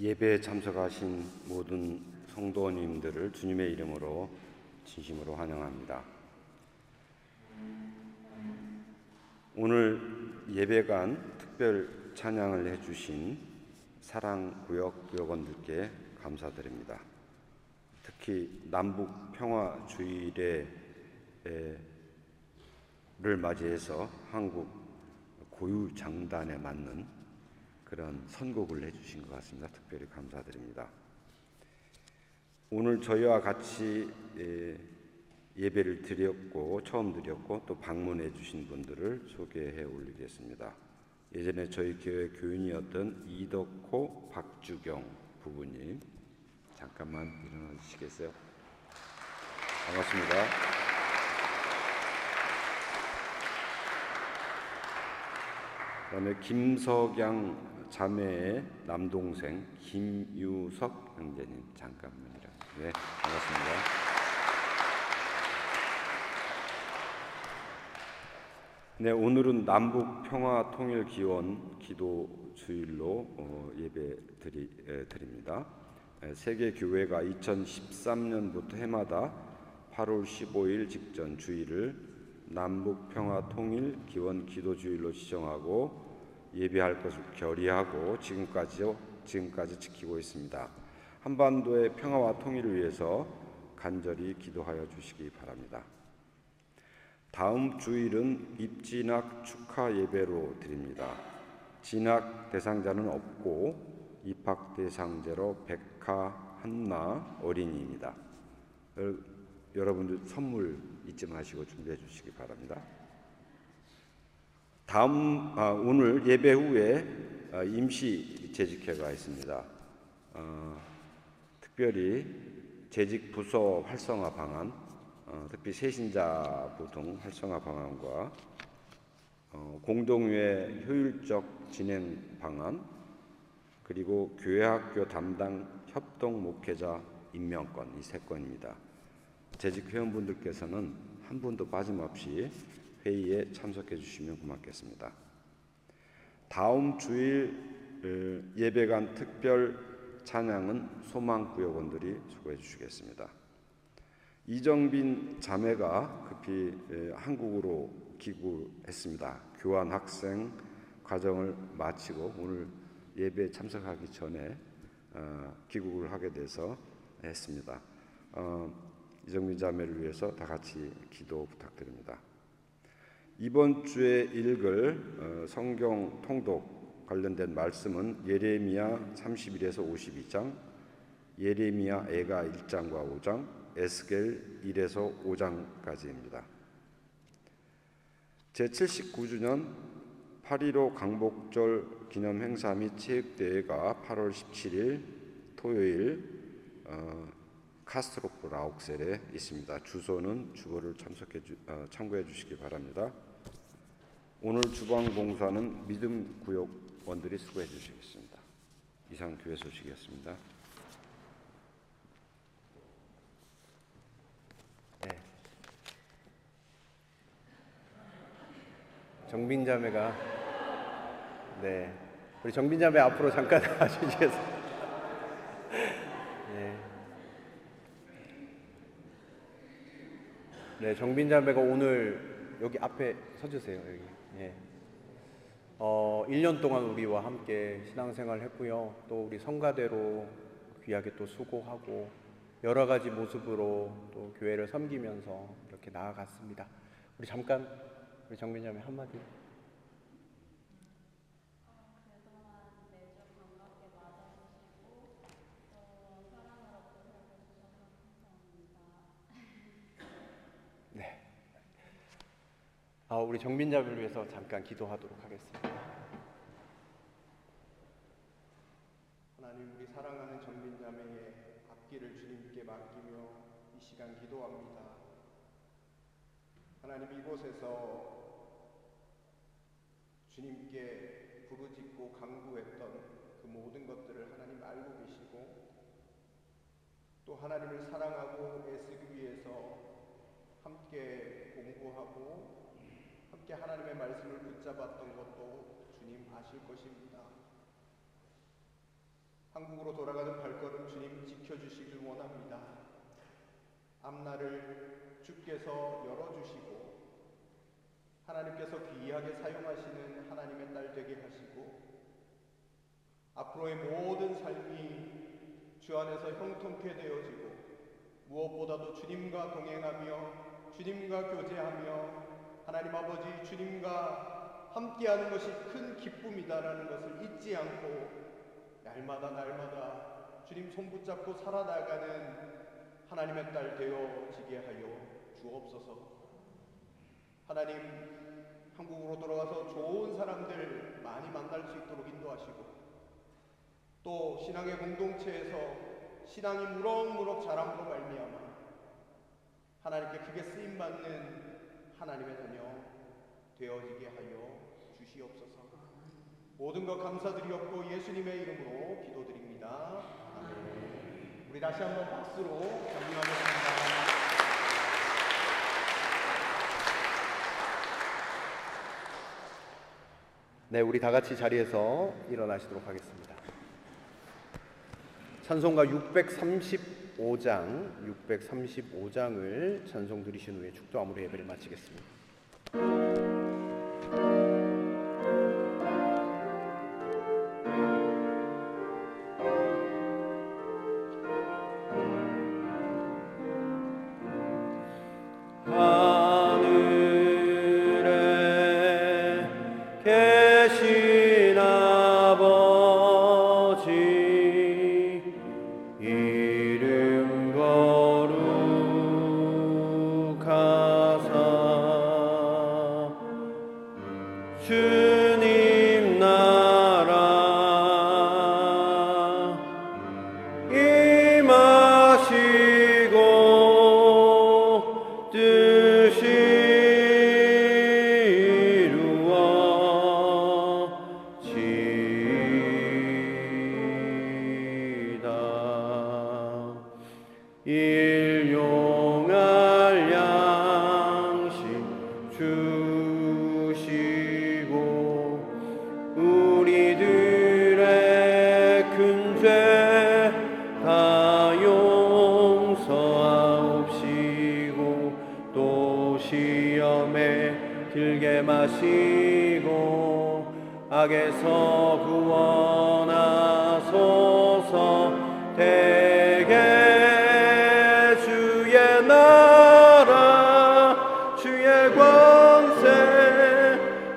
예배에 참석하신 모든 성도님들을 주님의 이름으로 진심으로 환영합니다. 오늘 예배간 특별 찬양을 해주신 사랑구역 구역원들께 감사드립니다. 특히 남북 평화 주일을 맞이해서 한국 고유 장단에 맞는 그런 선곡을 해주신 것 같습니다. 특별히 감사드립니다. 오늘 저희와 같이 예배를 드렸고 처음 드렸고 또 방문해 주신 분들을 소개해 올리겠습니다. 예전에 저희 교회 교인이었던 이덕호, 박주경 부부님, 잠깐만 일어나 주시겠어요? 반갑습니다. 그다음에 김석양 자매의 남동생 김유석 형제님, 잠깐만요. 네, 반갑습니다. 네, 오늘은 남북 평화 통일 기원 기도 주일로 예배 드립니다. 세계 교회가 2013년부터 해마다 8월 15일 직전 주일을 남북 평화 통일 기원 기도 주일로 지정하고 예배할 것을 결의하고 지금까지 지키고 있습니다. 한반도의 평화와 통일을 위해서 간절히 기도하여 주시기 바랍니다. 다음 주일은 입진학 축하 예배로 드립니다. 진학 대상자는 없고 입학 대상자로 백하 한나 어린이입니다. 여러분들 선물 잊지 마시고 준비해 주시기 바랍니다. 오늘 예배 후에 임시 재직회가 있습니다. 특별히 재직 부서 활성화 방안, 특히 세신자부 등 활성화 방안과 공동회 효율적 진행 방안, 그리고 교회학교 담당 협동 목회자 임명권, 이 세 건입니다. 재직 회원분들께서는 한 분도 빠짐없이 회의에 참석해 주시면 고맙겠습니다. 다음 주일 예배간 특별 찬양은 소망구역원들이 수고해 주시겠습니다. 이정빈 자매가 급히 한국으로 귀국했습니다. 교환 학생 과정을 마치고 오늘 예배에 참석하기 전에 귀국을 하게 돼서 했습니다. 이정빈 자매를 위해서 다 같이 기도 부탁드립니다. 이번 주에 읽을 성경 통독 관련된 말씀은 예레미야 31에서 52장, 예레미야 애가 1장과 5장, 에스겔 1에서 5장까지입니다. 제79주년 8.15 강복절 기념 행사 및 체육대회가 8월 17일 토요일 카스트로프 라옥셀에 있습니다. 주소는 주보를 참고해 주시기 바랍니다. 오늘 주방 봉사는 믿음 구역원들이 수고해 주시겠습니다. 이상 교회 소식이었습니다. 네. 정빈자매가 네, 우리 정빈자매 앞으로 잠깐 나와주시겠어요? 네. 네, 정빈자매가 오늘 여기 앞에 서주세요. 여기. 예. 1년 동안 우리와 함께 신앙생활을 했고요. 또 우리 성가대로 귀하게 또 수고하고 여러 가지 모습으로 또 교회를 섬기면서 이렇게 나아갔습니다. 우리 잠깐 우리 정민자매 한마디. 그동안 매주 반갑게 맞아주시고 또 사랑으로 또 살펴주셔서 감사합니다. 네. 우리 정민자매를 위해서 잠깐 기도하도록 하겠습니다. 하나님, 우리 사랑하는 정민자매의 앞길을 주님께 맡기며 이 시간 기도합니다. 하나님, 이곳에서 주님께 부르짖고 간구했던 그 모든 것들을 하나님 알고 계시고 또 하나님을 사랑하고 애쓰기 위해서 함께 공부하고 함께 하나님의 말씀을 붙잡았던 것도 주님 아실 것입니다. 한국으로 돌아가는 발걸음 주님 지켜주시길 원합니다. 앞날을 주께서 열어주시고 하나님께서 귀하게 사용하시는 하나님의 딸 되게 하시고 앞으로의 모든 삶이 주 안에서 형통케 되어지고 무엇보다도 주님과 동행하며 주님과 교제하며 하나님 아버지 주님과 함께하는 것이 큰 기쁨이다라는 것을 잊지 않고 날마다 주님 손 붙잡고 살아나가는 하나님의 딸 되어지게 하여 주옵소서. 하나님, 한국으로 돌아가서 좋은 사람들 많이 만날 수 있도록 인도하시고 또 신앙의 공동체에서 신앙이 무럭무럭 자람으로 말미암아 하나님께 크게 쓰임받는 하나님의 자녀 되어지게 하여 주시옵소서. 모든 것 감사드리옵고 예수님의 이름으로 기도드립니다. 아멘. 우리 다시 한번 박수로 격려하겠습니다. 네, 우리 다 같이 자리에서 일어나시도록 하겠습니다. 찬송가 635장을 찬송 드리신 후에 축도 아무로 예배를 마치겠습니다. 주님 나라 임하시고 뜻이 이루어지이다. 일용할 양식 주시고 우리들의 큰 죄 다 용서하옵시고 또 시험에 들게 마시고 악에서 구원하소서. 대개 주의 나라 주의 권세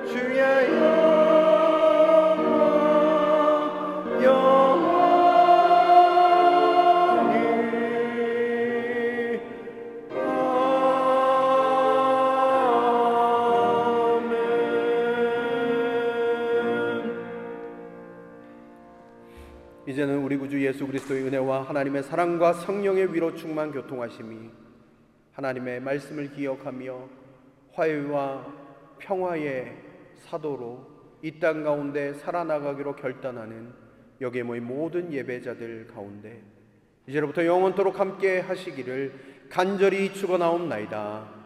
주의 영원히 아멘. 이제는 우리 구주 예수 그리스도의 은혜와 하나님의 사랑과 성령의 위로 충만 교통하심이 하나님의 말씀을 기억하며 화해와 평화의 사도로 이 땅 가운데 살아나가기로 결단하는 여기에 모인 모든 예배자들 가운데 이제로부터 영원토록 함께 하시기를 간절히 축원하옵나이다.